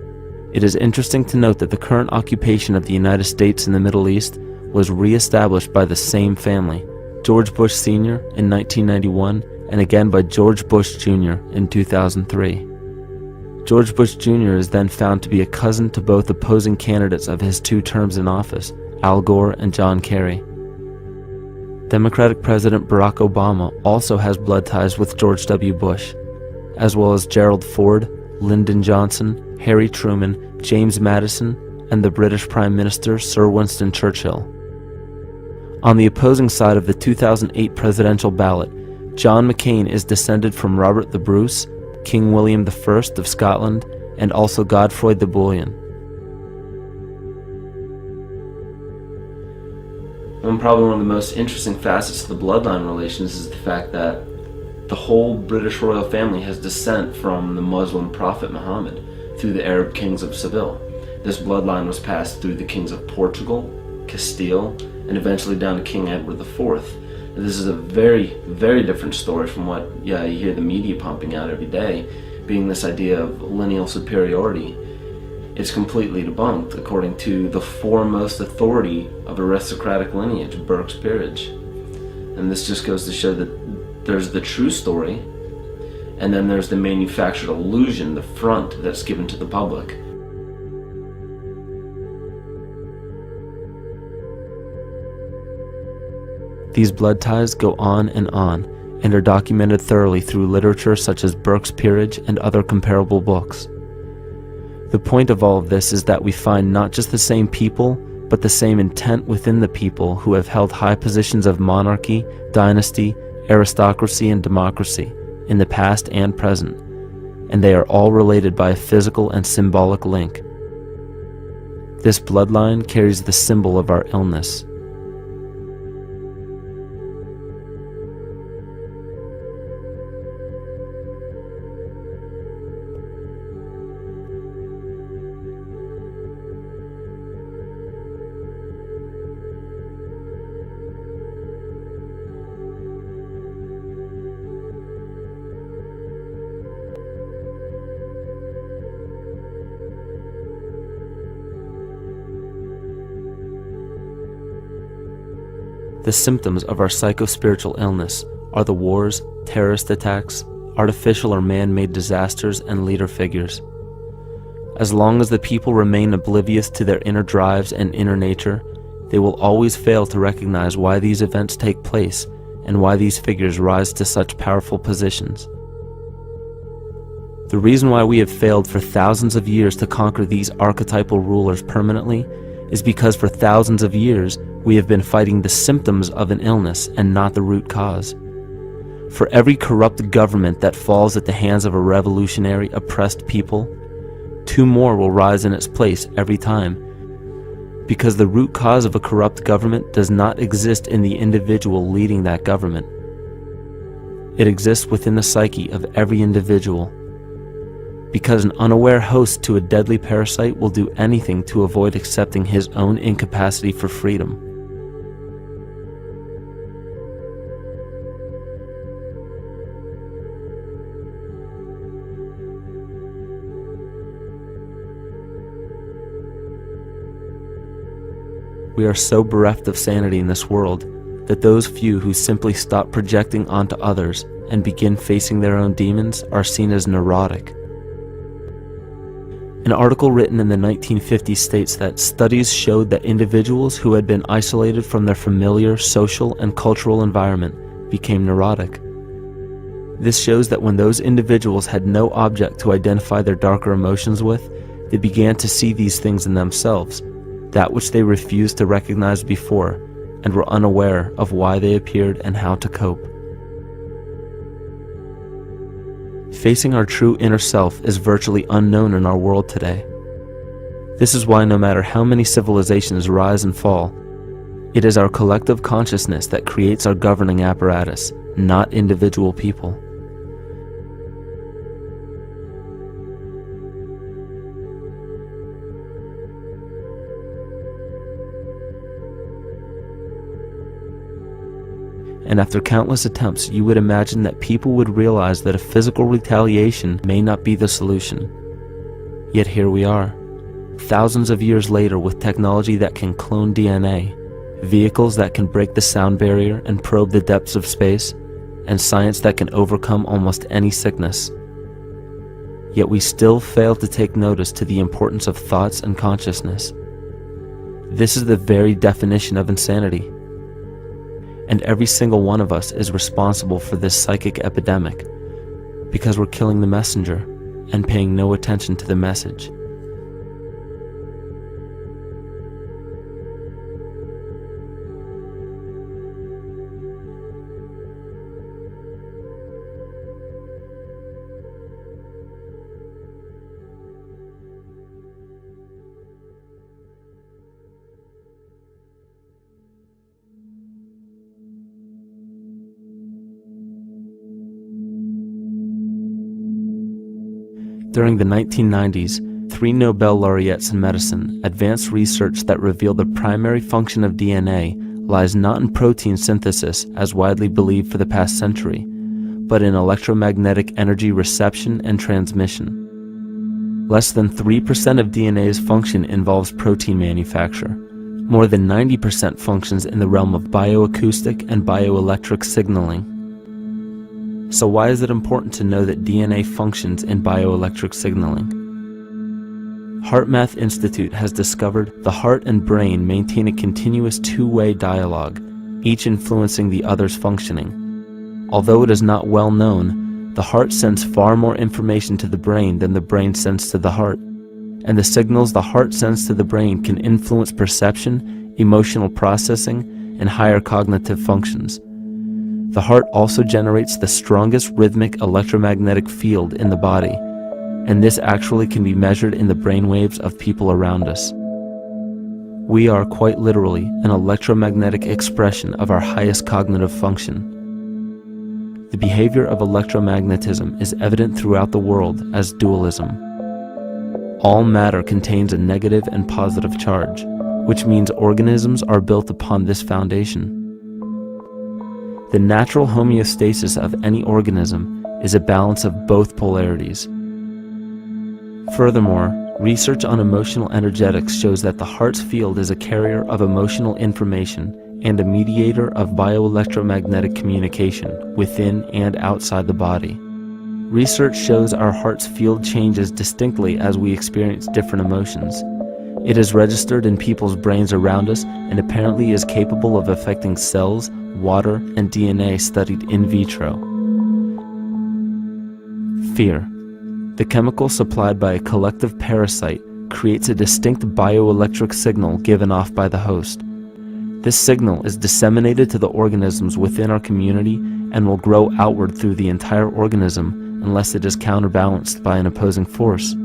It is interesting to note that the current occupation of the United States in the Middle East was re-established by the same family, George Bush Sr. in 1991, and again by George Bush Jr. in 2003. George Bush Jr. is then found to be a cousin to both opposing candidates of his 2 terms in office, Al Gore and John Kerry. Democratic President Barack Obama also has blood ties with George W. Bush, as well as Gerald Ford, Lyndon Johnson, Harry Truman, James Madison, and the British Prime Minister Sir Winston Churchill. On the opposing side of the 2008 presidential ballot, John McCain is descended from Robert the Bruce, King William I of Scotland, and also Godfrey the Bullion. Probably one of the most interesting facets of the bloodline relations is the fact that the whole British royal family has descent from the Muslim prophet Muhammad through the Arab kings of Seville. This bloodline was passed through the kings of Portugal, Castile, and eventually down to King Edward IV. This is a very, very different story from what you hear the media pumping out every day, being this idea of lineal superiority. It's completely debunked according to the foremost authority of aristocratic lineage, Burke's Peerage. And this just goes to show that there's the true story, and then there's the manufactured illusion, the front that's given to the public. These blood ties go on and are documented thoroughly through literature such as Burke's Peerage and other comparable books. The point of all of this is that we find not just the same people, but the same intent within the people who have held high positions of monarchy, dynasty, aristocracy, and democracy in the past and present, and they are all related by a physical and symbolic link. This bloodline carries the symbol of our illness. The symptoms of our psycho-spiritual illness are the wars, terrorist attacks, artificial or man-made disasters, and leader figures. As long as the people remain oblivious to their inner drives and inner nature, they will always fail to recognize why these events take place and why these figures rise to such powerful positions. The reason why we have failed for thousands of years to conquer these archetypal rulers permanently is because for thousands of years we have been fighting the symptoms of an illness and not the root cause. For every corrupt government that falls at the hands of a revolutionary, oppressed people, 2 more will rise in its place every time, because the root cause of a corrupt government does not exist in the individual leading that government. It exists within the psyche of every individual, because an unaware host to a deadly parasite will do anything to avoid accepting his own incapacity for freedom. We are so bereft of sanity in this world that those few who simply stop projecting onto others and begin facing their own demons are seen as neurotic. An article written in the 1950s states that studies showed that individuals who had been isolated from their familiar social and cultural environment became neurotic. This shows that when those individuals had no object to identify their darker emotions with, they began to see these things in themselves, that which they refused to recognize before, and were unaware of why they appeared and how to cope. Facing our true inner self is virtually unknown in our world today. This is why no matter how many civilizations rise and fall, it is our collective consciousness that creates our governing apparatus, not individual people. And after countless attempts, you would imagine that people would realize that a physical retaliation may not be the solution. Yet here we are, thousands of years later, with technology that can clone DNA, vehicles that can break the sound barrier and probe the depths of space, and science that can overcome almost any sickness. Yet we still fail to take notice to the importance of thoughts and consciousness. This is the very definition of insanity. And every single one of us is responsible for this psychic epidemic, because we're killing the messenger and paying no attention to the message. During the 1990s, 3 Nobel laureates in medicine advanced research that revealed the primary function of DNA lies not in protein synthesis as widely believed for the past century, but in electromagnetic energy reception and transmission. Less than 3% of DNA's function involves protein manufacture. More than 90% functions in the realm of bioacoustic and bioelectric signaling. So why is it important to know that DNA functions in bioelectric signaling? HeartMath Institute has discovered the heart and brain maintain a continuous two-way dialogue, each influencing the other's functioning. Although it is not well known, the heart sends far more information to the brain than the brain sends to the heart, and the signals the heart sends to the brain can influence perception, emotional processing, and higher cognitive functions. The heart also generates the strongest rhythmic electromagnetic field in the body, and this actually can be measured in the brainwaves of people around us. We are quite literally an electromagnetic expression of our highest cognitive function. The behavior of electromagnetism is evident throughout the world as dualism. All matter contains a negative and positive charge, which means organisms are built upon this foundation. The natural homeostasis of any organism is a balance of both polarities. Furthermore, research on emotional energetics shows that the heart's field is a carrier of emotional information and a mediator of bioelectromagnetic communication within and outside the body. Research shows our heart's field changes distinctly as we experience different emotions. It is registered in people's brains around us and apparently is capable of affecting cells, water, and DNA studied in vitro. Fear. The chemical supplied by a collective parasite creates a distinct bioelectric signal given off by the host. This signal is disseminated to the organisms within our community and will grow outward through the entire organism unless it is counterbalanced by an opposing force.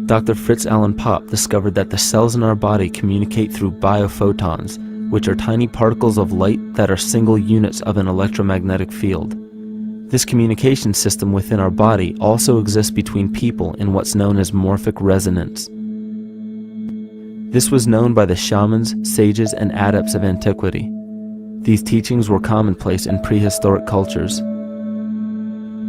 Dr. Fritz Alan Popp discovered that the cells in our body communicate through biophotons, which are tiny particles of light that are single units of an electromagnetic field. This communication system within our body also exists between people in what's known as morphic resonance. This was known by the shamans, sages, and adepts of antiquity. These teachings were commonplace in prehistoric cultures.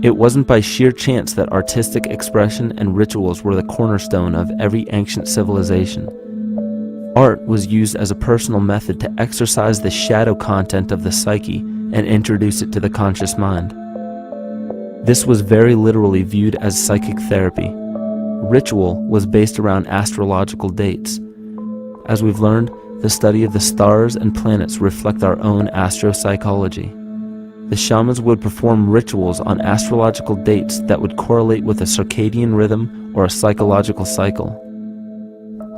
It wasn't by sheer chance that artistic expression and rituals were the cornerstone of every ancient civilization. Art was used as a personal method to exercise the shadow content of the psyche and introduce it to the conscious mind. This was very literally viewed as psychic therapy. Ritual was based around astrological dates. As we've learned, the study of the stars and planets reflect our own astropsychology. The shamans would perform rituals on astrological dates that would correlate with a circadian rhythm or a psychological cycle.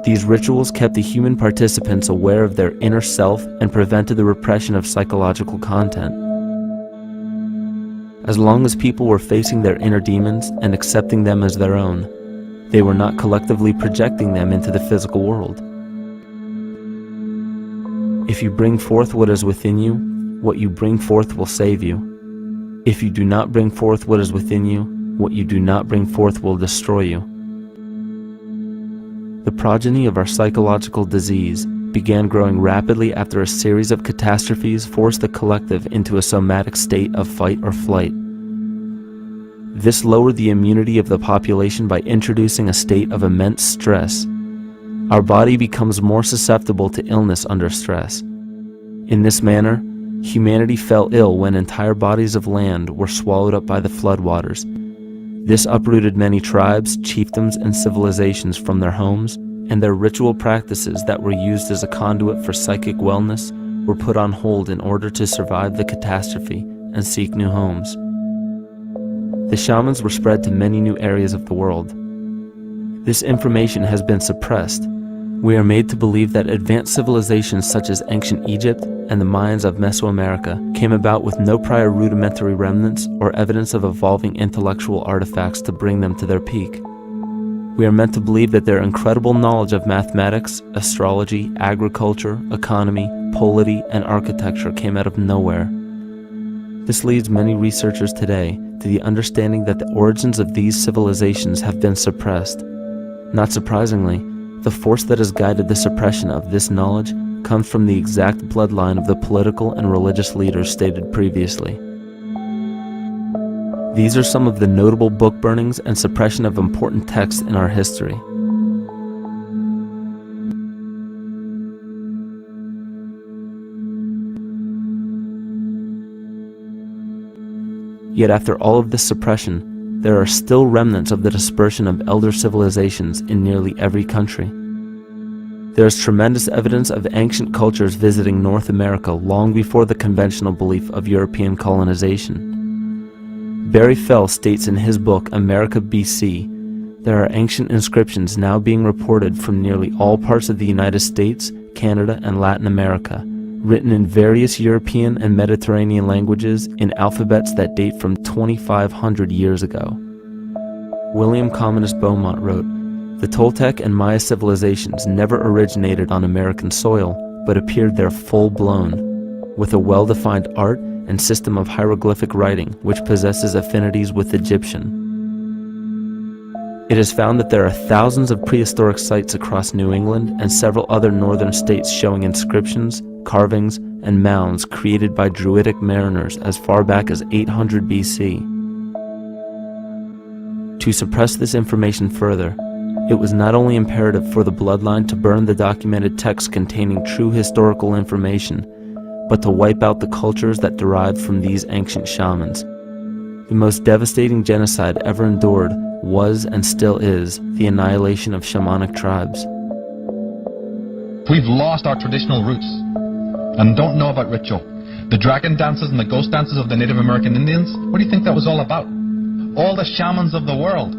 These rituals kept the human participants aware of their inner self and prevented the repression of psychological content. As long as people were facing their inner demons and accepting them as their own, they were not collectively projecting them into the physical world. If you bring forth what is within you, what you bring forth will save you. If you do not bring forth what is within you, what you do not bring forth will destroy you. The progeny of our psychological disease began growing rapidly after a series of catastrophes forced the collective into a somatic state of fight or flight. This lowered the immunity of the population by introducing a state of immense stress. Our body becomes more susceptible to illness under stress. In this manner, humanity fell ill when entire bodies of land were swallowed up by the floodwaters. This uprooted many tribes, chiefdoms, and civilizations from their homes, and their ritual practices that were used as a conduit for psychic wellness were put on hold in order to survive the catastrophe and seek new homes. The shamans were spread to many new areas of the world. This information has been suppressed. We are made to believe that advanced civilizations such as ancient Egypt and the Mayans of Mesoamerica came about with no prior rudimentary remnants or evidence of evolving intellectual artifacts to bring them to their peak. We are meant to believe that their incredible knowledge of mathematics, astrology, agriculture, economy, polity, and architecture came out of nowhere. This leads many researchers today to the understanding that the origins of these civilizations have been suppressed. Not surprisingly, the force that has guided the suppression of this knowledge comes from the exact bloodline of the political and religious leaders stated previously. These are some of the notable book burnings and suppression of important texts in our history. Yet after all of this suppression, there are still remnants of the dispersion of elder civilizations in nearly every country. There is tremendous evidence of ancient cultures visiting North America long before the conventional belief of European colonization. Barry Fell states in his book America BC, there are ancient inscriptions now being reported from nearly all parts of the United States, Canada, and Latin America, written in various European and Mediterranean languages in alphabets that date from 2,500 years ago. William Commonus Beaumont wrote, "The Toltec and Maya civilizations never originated on American soil, but appeared there full-blown, with a well-defined art and system of hieroglyphic writing which possesses affinities with Egyptian. It is found that there are thousands of prehistoric sites across New England and several other northern states showing inscriptions, carvings, and mounds created by Druidic mariners as far back as 800 BC. To suppress this information further, it was not only imperative for the bloodline to burn the documented texts containing true historical information, but to wipe out the cultures that derived from these ancient shamans. The most devastating genocide ever endured was and still is the annihilation of shamanic tribes. We've lost our traditional roots and don't know about ritual. The dragon dances and the ghost dances of the Native American Indians, what do you think that was all about? All the shamans of the world,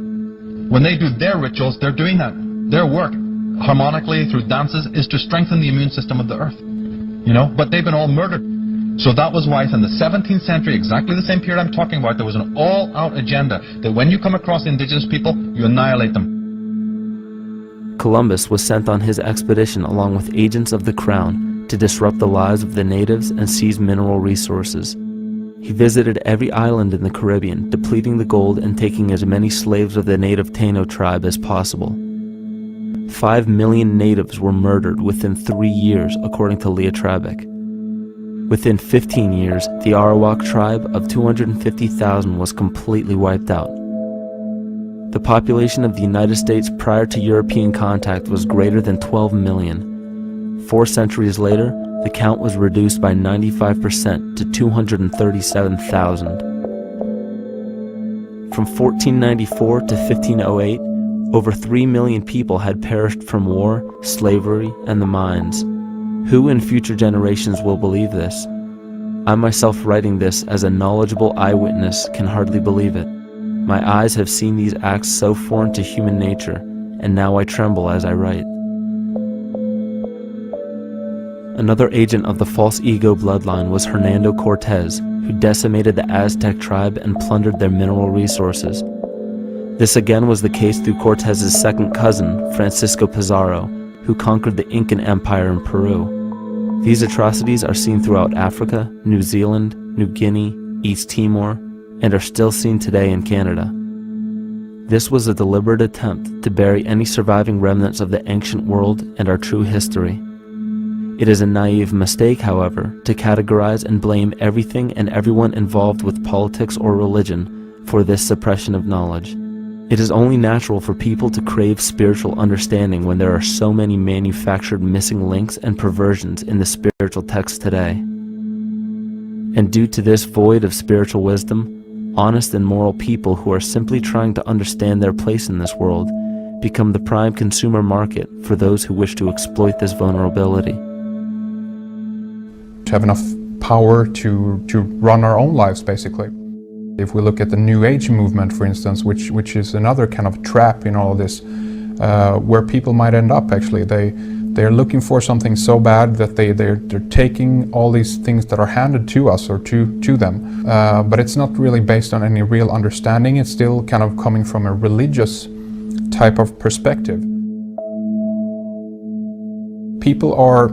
when they do their rituals, they're doing that. Their work, harmonically through dances, is to strengthen the immune system of the earth. You know, but they've been all murdered. So that was why in the 17th century, exactly the same period I'm talking about, there was an all-out agenda that when you come across indigenous people, you annihilate them. Columbus was sent on his expedition along with agents of the crown to disrupt the lives of the natives and seize mineral resources. He visited every island in the Caribbean, depleting the gold and taking as many slaves of the native Taino tribe as possible. 5 million natives were murdered within 3 years, according to Leah Trabeck. Within 15 years, the Arawak tribe of 250,000 was completely wiped out. The population of the United States prior to European contact was greater than 12 million. 4 centuries later, the count was reduced by 95% to 237,000. From 1494 to 1508, over 3 million people had perished from war, slavery, and the mines. Who in future generations will believe this? I myself, writing this as a knowledgeable eyewitness, can hardly believe it. My eyes have seen these acts so foreign to human nature, and now I tremble as I write. Another agent of the false ego bloodline was Hernando Cortez, who decimated the Aztec tribe and plundered their mineral resources. This again was the case through Cortez's second cousin, Francisco Pizarro, who conquered the Incan Empire in Peru. These atrocities are seen throughout Africa, New Zealand, New Guinea, East Timor, and are still seen today in Canada. This was a deliberate attempt to bury any surviving remnants of the ancient world and our true history. It is a naive mistake, however, to categorize and blame everything and everyone involved with politics or religion for this suppression of knowledge. It is only natural for people to crave spiritual understanding when there are so many manufactured missing links and perversions in the spiritual text today. And due to this void of spiritual wisdom, honest and moral people who are simply trying to understand their place in this world become the prime consumer market for those who wish to exploit this vulnerability. To have enough power to run our own lives, basically. If we look at the New Age movement, for instance, which is another kind of trap in all of this, where people might end up actually. They're looking for something so bad that they're taking all these things that are handed to us or to them. But it's not really based on any real understanding. It's still kind of coming from a religious type of perspective. People are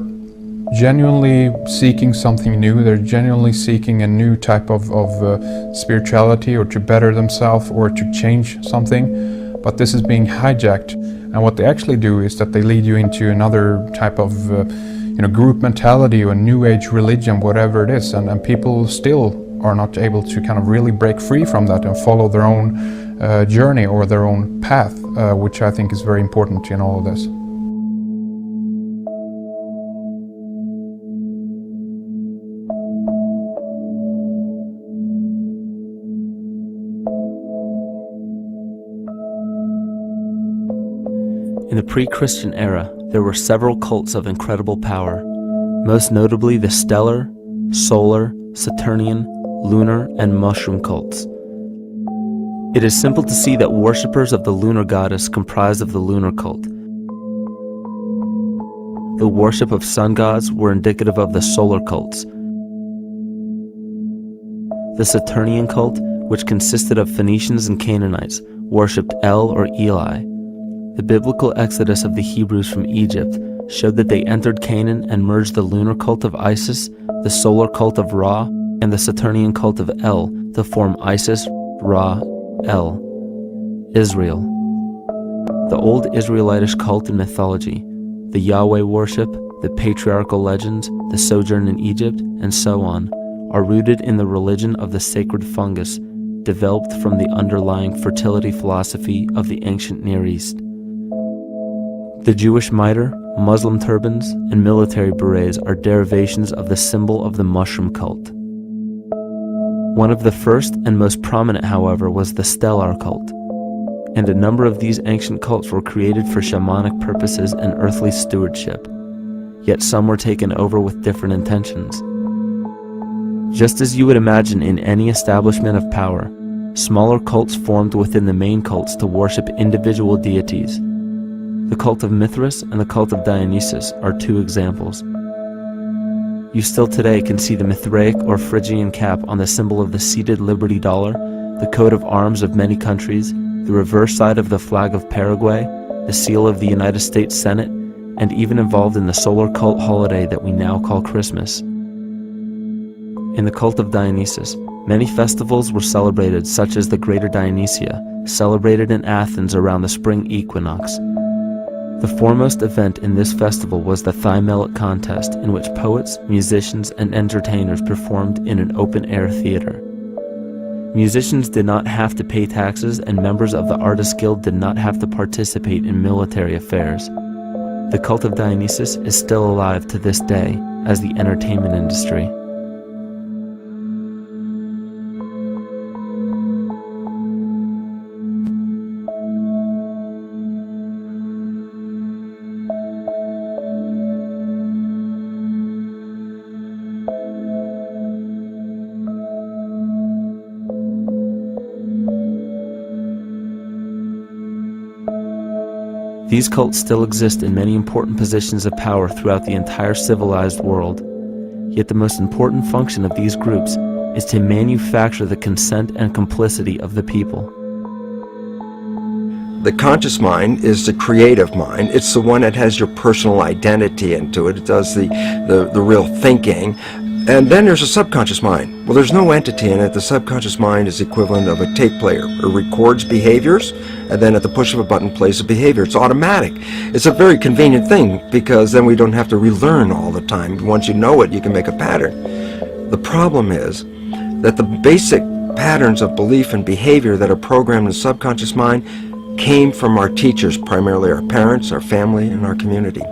genuinely seeking something new. They're genuinely seeking a new type of spirituality, or to better themselves, or to change something. But this is being hijacked, and what they actually do is that they lead you into another type of group mentality or new age religion, whatever it is, and people still are not able to kind of really break free from that and follow their own journey or their own path, which I think is very important in all of this. In the pre-Christian era, there were several cults of incredible power, most notably the stellar, solar, Saturnian, lunar, and mushroom cults. It is simple to see that worshippers of the lunar goddess comprised of the lunar cult. The worship of sun gods were indicative of the solar cults. The Saturnian cult, which consisted of Phoenicians and Canaanites, worshipped El or Eli. The biblical exodus of the Hebrews from Egypt showed that they entered Canaan and merged the lunar cult of Isis, the solar cult of Ra, and the Saturnian cult of El to form Isis, Ra, El, Israel. The old Israelitish cult and mythology, the Yahweh worship, the patriarchal legends, the sojourn in Egypt, and so on, are rooted in the religion of the sacred fungus developed from the underlying fertility philosophy of the ancient Near East. The Jewish mitre, Muslim turbans, and military berets are derivations of the symbol of the mushroom cult. One of the first and most prominent, however, was the stellar cult, and a number of these ancient cults were created for shamanic purposes and earthly stewardship, yet some were taken over with different intentions. Just as you would imagine in any establishment of power, smaller cults formed within the main cults to worship individual deities. The cult of Mithras and the cult of Dionysus are two examples. You still today can see the Mithraic or Phrygian cap on the symbol of the seated Liberty Dollar, the coat of arms of many countries, the reverse side of the flag of Paraguay, the seal of the United States Senate, and even involved in the solar cult holiday that we now call Christmas. In the cult of Dionysus, many festivals were celebrated, such as the Greater Dionysia, celebrated in Athens around the spring equinox. The foremost event in this festival was the Thymelic contest, in which poets, musicians, and entertainers performed in an open-air theater. Musicians did not have to pay taxes, and members of the Artists' Guild did not have to participate in military affairs. The cult of Dionysus is still alive to this day as the entertainment industry. These cults still exist in many important positions of power throughout the entire civilized world. Yet the most important function of these groups is to manufacture the consent and complicity of the people. The conscious mind is the creative mind. It's the one that has your personal identity into it. It does the real thinking. And then there's a subconscious mind. Well, there's no entity in it. The subconscious mind is the equivalent of a tape player. It records behaviors, and then at the push of a button plays a behavior. It's automatic. It's a very convenient thing, because then we don't have to relearn all the time. Once you know it, you can make a pattern. The problem is that the basic patterns of belief and behavior that are programmed in the subconscious mind came from our teachers, primarily our parents, our family, and our community.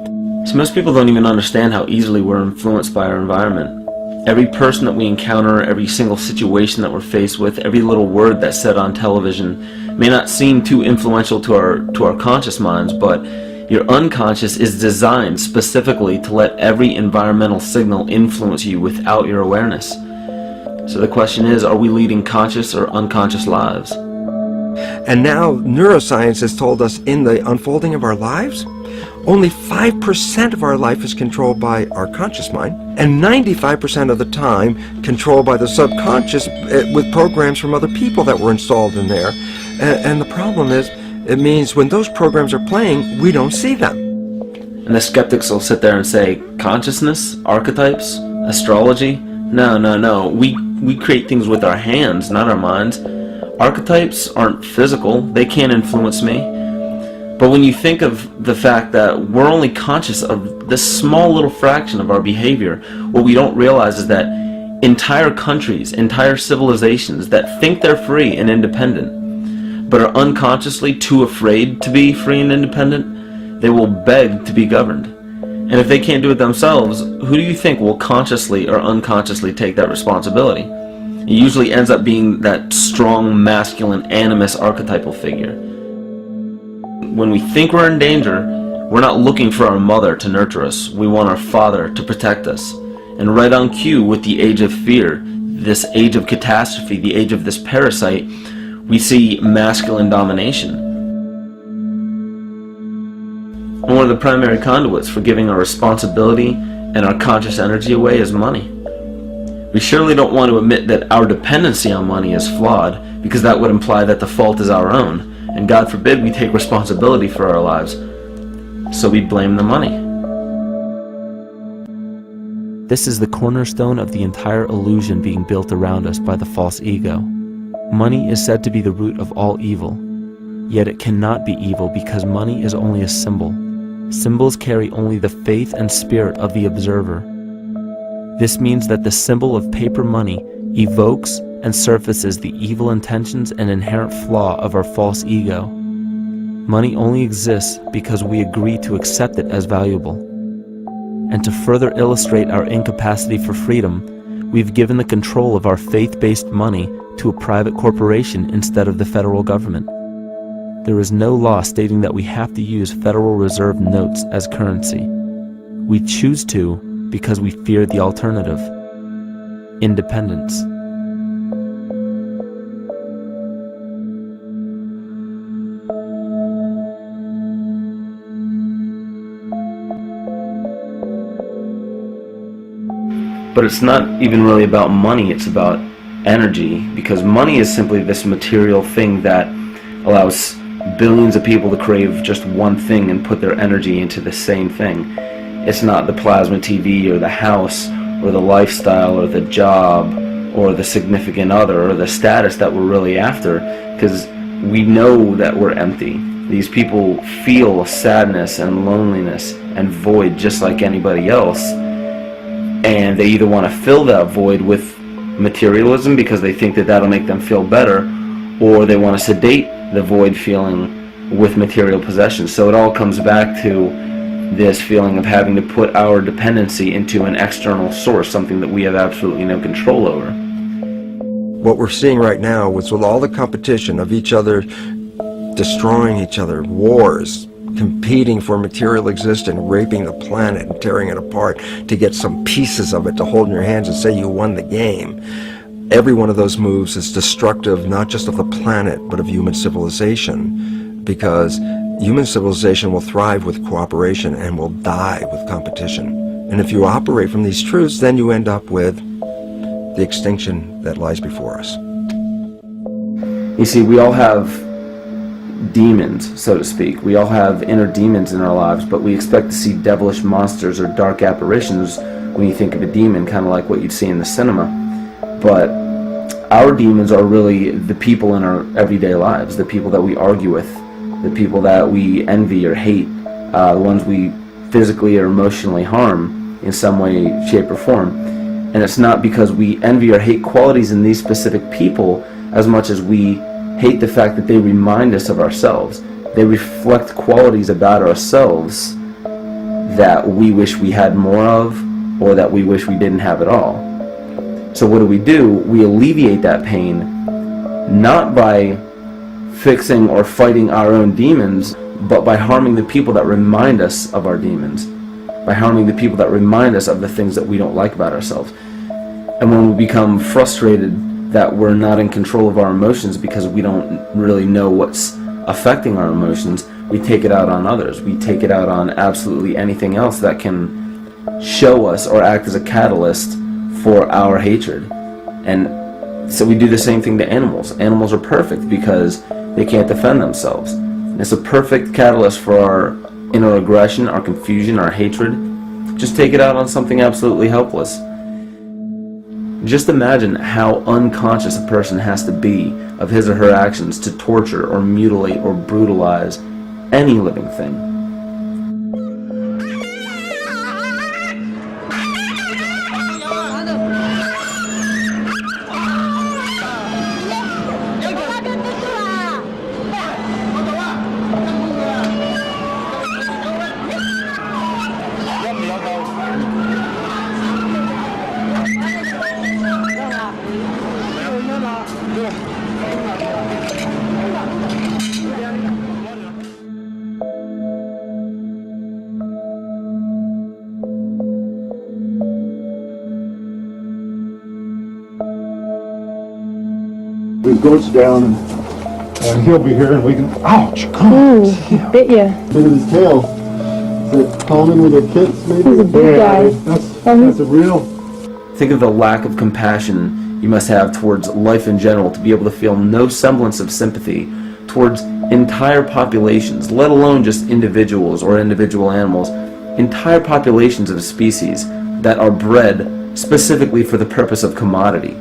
So most people don't even understand how easily we're influenced by our environment. Every person that we encounter, every single situation that we're faced with, every little word that's said on television may not seem too influential to our conscious minds, but your unconscious is designed specifically to let every environmental signal influence you without your awareness. So the question is, are we leading conscious or unconscious lives? And now neuroscience has told us in the unfolding of our lives, only 5% of our life is controlled by our conscious mind, and 95% of the time controlled by the subconscious with programs from other people that were installed in there. And the problem is, it means when those programs are playing, we don't see them. And the skeptics will sit there and say, consciousness, archetypes, astrology? No. We create things with our hands, not our minds. Archetypes aren't physical. They can't influence me. But when you think of the fact that we're only conscious of this small little fraction of our behavior, what we don't realize is that entire countries, entire civilizations that think they're free and independent, but are unconsciously too afraid to be free and independent, they will beg to be governed. And if they can't do it themselves, who do you think will consciously or unconsciously take that responsibility? It usually ends up being that strong, masculine, animus archetypal figure. When we think we're in danger, we're not looking for our mother to nurture us. We want our father to protect us. And right on cue with the age of fear, this age of catastrophe, the age of this parasite, we see masculine domination. And one of the primary conduits for giving our responsibility and our conscious energy away is money. We surely don't want to admit that our dependency on money is flawed, because that would imply that the fault is our own. And God forbid we take responsibility for our lives, so we blame the money. This is the cornerstone of the entire illusion being built around us by the false ego. Money is said to be the root of all evil, yet it cannot be evil because money is only a symbol. Symbols carry only the faith and spirit of the observer. This means that the symbol of paper money evokes and surfaces the evil intentions and inherent flaw of our false ego. Money only exists because we agree to accept it as valuable. And to further illustrate our incapacity for freedom, we've given the control of our faith-based money to a private corporation instead of the federal government. There is no law stating that we have to use Federal Reserve notes as currency. We choose to because we fear the alternative: independence. But it's not even really about money, it's about energy, because money is simply this material thing that allows billions of people to crave just one thing and put their energy into the same thing. It's not the plasma TV or the house or the lifestyle or the job or the significant other or the status that we're really after, because we know that we're empty. These people feel sadness and loneliness and void just like anybody else. And they either want to fill that void with materialism because they think that that'll make them feel better, or they want to sedate the void feeling with material possessions. So it all comes back to this feeling of having to put our dependency into an external source, something that we have absolutely no control over. What we're seeing right now is with all the competition of each other destroying each other, wars, competing for material existence, raping the planet and tearing it apart to get some pieces of it to hold in your hands and say you won the game. Every one of those moves is destructive not just of the planet but of human civilization, because human civilization will thrive with cooperation and will die with competition. And if you operate from these truths, then you end up with the extinction that lies before us. You see, we all have demons, so to speak. We all have inner demons in our lives, but we expect to see devilish monsters or dark apparitions when you think of a demon, kind of like what you'd see in the cinema. But our demons are really the people in our everyday lives, the people that we argue with, the people that we envy or hate, the ones we physically or emotionally harm in some way, shape, or form. And it's not because we envy or hate qualities in these specific people as much as we hate the fact that they remind us of ourselves. They reflect qualities about ourselves that we wish we had more of, or that we wish we didn't have at all. So what do? We alleviate that pain not by fixing or fighting our own demons, but by harming the people that remind us of our demons, by harming the people that remind us of the things that we don't like about ourselves. And when we become frustrated that we're not in control of our emotions because we don't really know what's affecting our emotions, we take it out on others. We take it out on absolutely anything else that can show us or act as a catalyst for our hatred. And so we do the same thing to animals. Animals are perfect because they can't defend themselves. And it's a perfect catalyst for our inner aggression, our confusion, our hatred. Just take it out on something absolutely helpless. Just imagine how unconscious a person has to be of his or her actions to torture or mutilate or brutalize any living thing. It goes down and he'll be here and we can, ouch, come on. Ooh, he bit you. Look at his tail. Is it common with their kids maybe? He's a big guy. That's a real. Think of the lack of compassion you must have towards life in general to be able to feel no semblance of sympathy towards entire populations, let alone just individuals or individual animals, entire populations of species that are bred specifically for the purpose of commodity.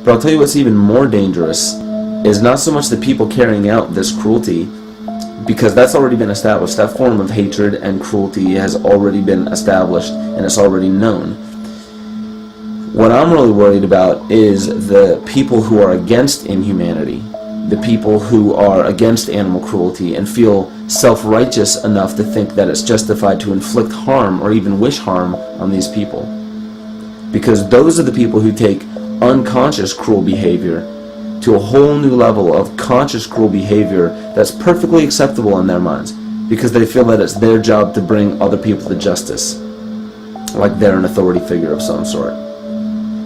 But I'll tell you what's even more dangerous is not so much the people carrying out this cruelty, because that's already been established. That form of hatred and cruelty has already been established and it's already known. What I'm really worried about is the people who are against inhumanity, the people who are against animal cruelty and feel self-righteous enough to think that it's justified to inflict harm or even wish harm on these people. Because those are the people who take unconscious cruel behavior to a whole new level of conscious cruel behavior that's perfectly acceptable in their minds, because they feel that it's their job to bring other people to justice, like they're an authority figure of some sort.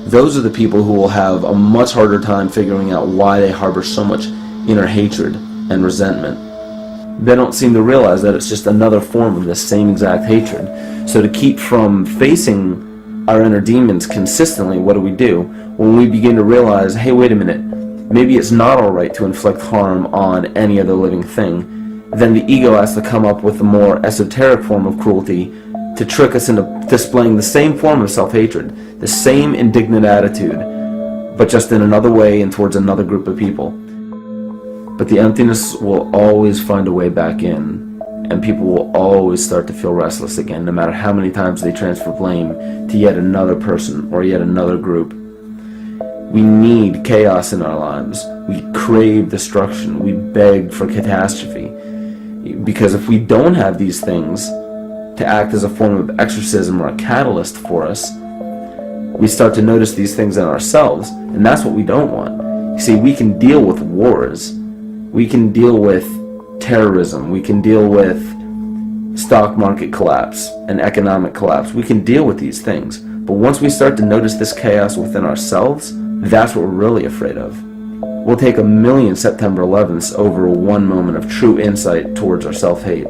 Those are the people who will have a much harder time figuring out why they harbor so much inner hatred and resentment. They don't seem to realize that it's just another form of this same exact hatred. So to keep from facing our inner demons consistently, what do? When we begin to realize, hey, wait a minute, maybe it's not alright to inflict harm on any other living thing, then the ego has to come up with a more esoteric form of cruelty to trick us into displaying the same form of self-hatred, the same indignant attitude, but just in another way and towards another group of people. But the emptiness will always find a way back in, and people will always start to feel restless again, no matter how many times they transfer blame to yet another person or yet another group. We need chaos in our lives. We crave destruction. We beg for catastrophe. Because if we don't have these things to act as a form of exorcism or a catalyst for us, we start to notice these things in ourselves, and that's what we don't want. You see, we can deal with wars, we can deal with terrorism, we can deal with stock market collapse and economic collapse. We can deal with these things, but once we start to notice this chaos within ourselves, that's what we're really afraid of. We'll take 1,000,000 September 11ths over one moment of true insight towards our self-hate.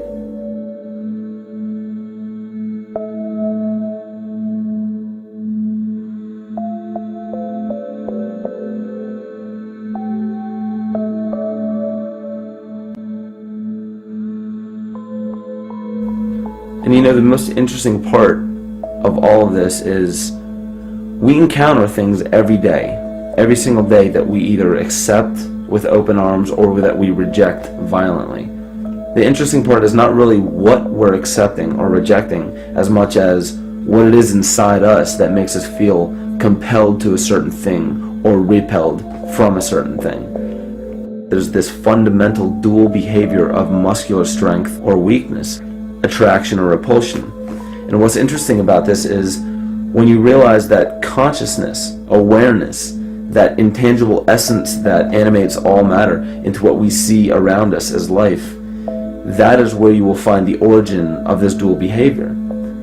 And you know, the most interesting part of all of this is we encounter things every day, every single day, that we either accept with open arms or that we reject violently. The interesting part is not really what we're accepting or rejecting as much as what it is inside us that makes us feel compelled to a certain thing or repelled from a certain thing. There's this fundamental dual behavior of muscular strength or weakness, attraction or repulsion. And what's interesting about this is when you realize that consciousness, awareness, that intangible essence that animates all matter into what we see around us as life, that is where you will find the origin of this dual behavior.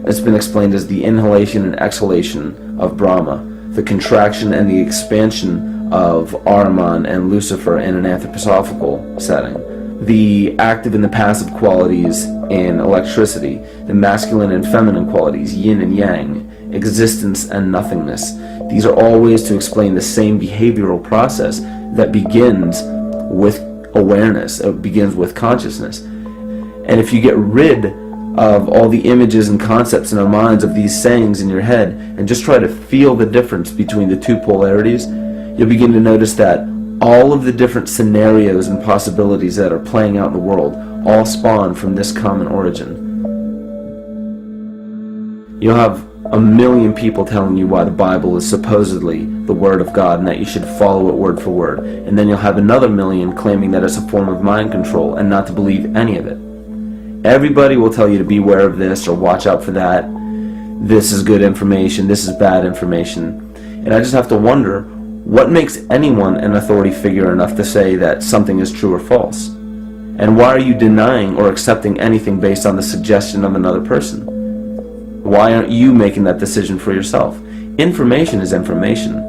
It's been explained as the inhalation and exhalation of Brahma, the contraction and the expansion of Ahriman and Lucifer in an anthroposophical setting, the active and the passive qualities in electricity, the masculine and feminine qualities, yin and yang, existence and nothingness. These are all ways to explain the same behavioral process that begins with awareness, it begins with consciousness. And if you get rid of all the images and concepts in our minds of these sayings in your head and just try to feel the difference between the two polarities, you'll begin to notice that all of the different scenarios and possibilities that are playing out in the world all spawn from this common origin. You'll have 1,000,000 people telling you why the Bible is supposedly the Word of God and that you should follow it word for word. And then you'll have another 1,000,000 claiming that it's a form of mind control and not to believe any of it. Everybody will tell you to beware of this or watch out for that. This is good information, this is bad information. And I just have to wonder, what makes anyone an authority figure enough to say that something is true or false? And why are you denying or accepting anything based on the suggestion of another person? Why aren't you making that decision for yourself? Information is information.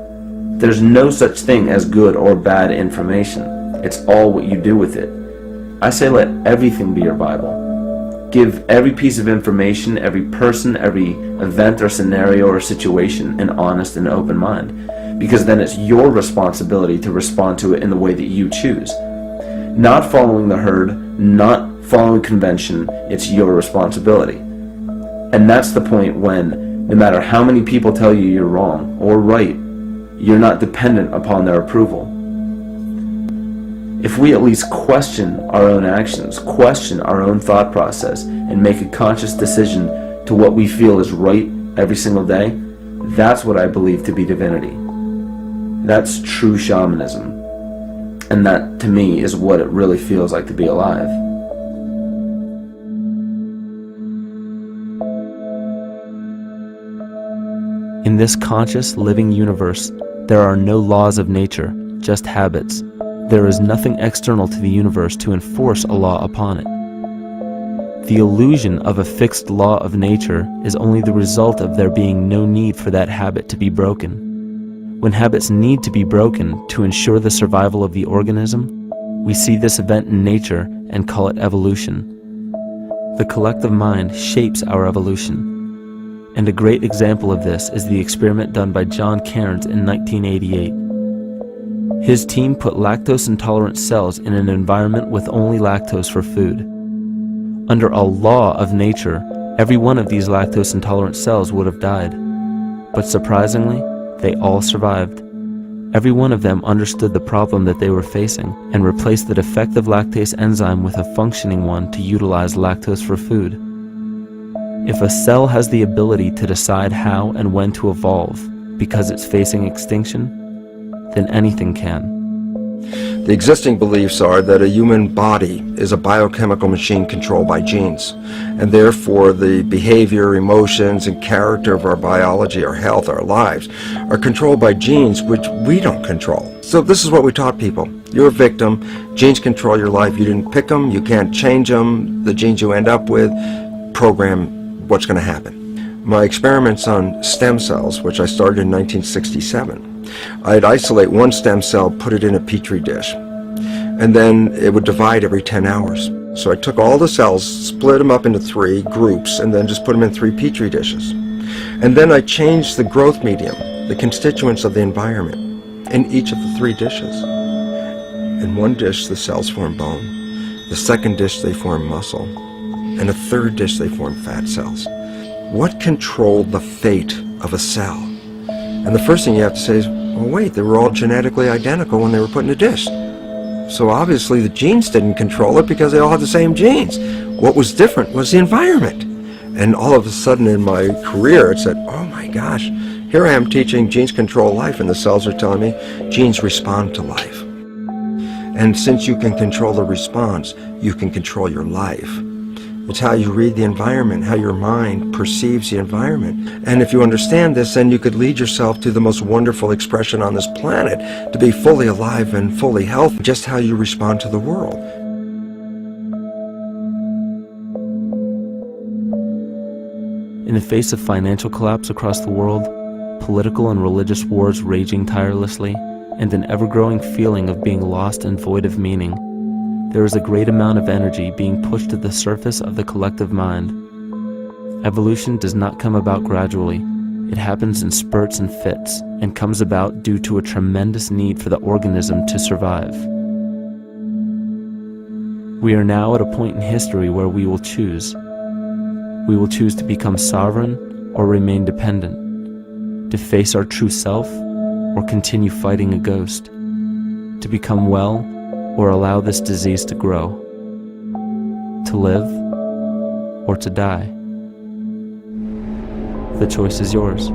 There's no such thing as good or bad information. It's all what you do with it. I say let everything be your Bible. Give every piece of information, every person, every event or scenario or situation an honest and open mind. Because then it's your responsibility to respond to it in the way that you choose. Not following the herd, not following convention, it's your responsibility. And that's the point when, no matter how many people tell you you're wrong or right, you're not dependent upon their approval. If we at least question our own actions, question our own thought process, and make a conscious decision to what we feel is right every single day, that's what I believe to be divinity. That's true shamanism. And that, to me, is what it really feels like to be alive. In this conscious, living universe, there are no laws of nature, just habits. There is nothing external to the universe to enforce a law upon it. The illusion of a fixed law of nature is only the result of there being no need for that habit to be broken. When habits need to be broken to ensure the survival of the organism, we see this event in nature and call it evolution. The collective mind shapes our evolution. And a great example of this is the experiment done by John Cairns in 1988. His team put lactose-intolerant cells in an environment with only lactose for food. Under a law of nature, every one of these lactose-intolerant cells would have died. But surprisingly, they all survived. Every one of them understood the problem that they were facing and replaced the defective lactase enzyme with a functioning one to utilize lactose for food. If a cell has the ability to decide how and when to evolve because it's facing extinction, then anything can. The existing beliefs are that a human body is a biochemical machine controlled by genes, and therefore the behavior, emotions, and character of our biology, our health, our lives are controlled by genes which we don't control. So this is what we taught people. You're a victim. Genes control your life. You didn't pick them. You can't change them. The genes you end up with program what's going to happen. My experiments on stem cells, which I started in 1967, I'd isolate one stem cell, put it in a petri dish, and then it would divide every 10 hours. So I took all the cells, split them up into 3 groups, and then just put them in 3 petri dishes. And then I changed the growth medium, the constituents of the environment, in each of the 3 dishes. In one dish, the cells form bone. The second dish, they form muscle. And a third dish, they form fat cells. What controlled the fate of a cell? And the first thing you have to say is, well, wait, they were all genetically identical when they were put in a dish. So obviously the genes didn't control it because they all had the same genes. What was different was the environment. And all of a sudden in my career, it said, oh my gosh, here I am teaching genes control life, and the cells are telling me genes respond to life. And since you can control the response, you can control your life. It's how you read the environment, how your mind perceives the environment. And if you understand this, then you could lead yourself to the most wonderful expression on this planet, to be fully alive and fully healthy, just how you respond to the world. In the face of financial collapse across the world, political and religious wars raging tirelessly, and an ever-growing feeling of being lost and void of meaning, there is a great amount of energy being pushed to the surface of the collective mind. Evolution does not come about gradually. It happens in spurts and fits, and comes about due to a tremendous need for the organism to survive. We are now at a point in history where we will choose. We will choose to become sovereign or remain dependent, to face our true self or continue fighting a ghost, to become well or allow this disease to grow, to live or to die. The choice is yours.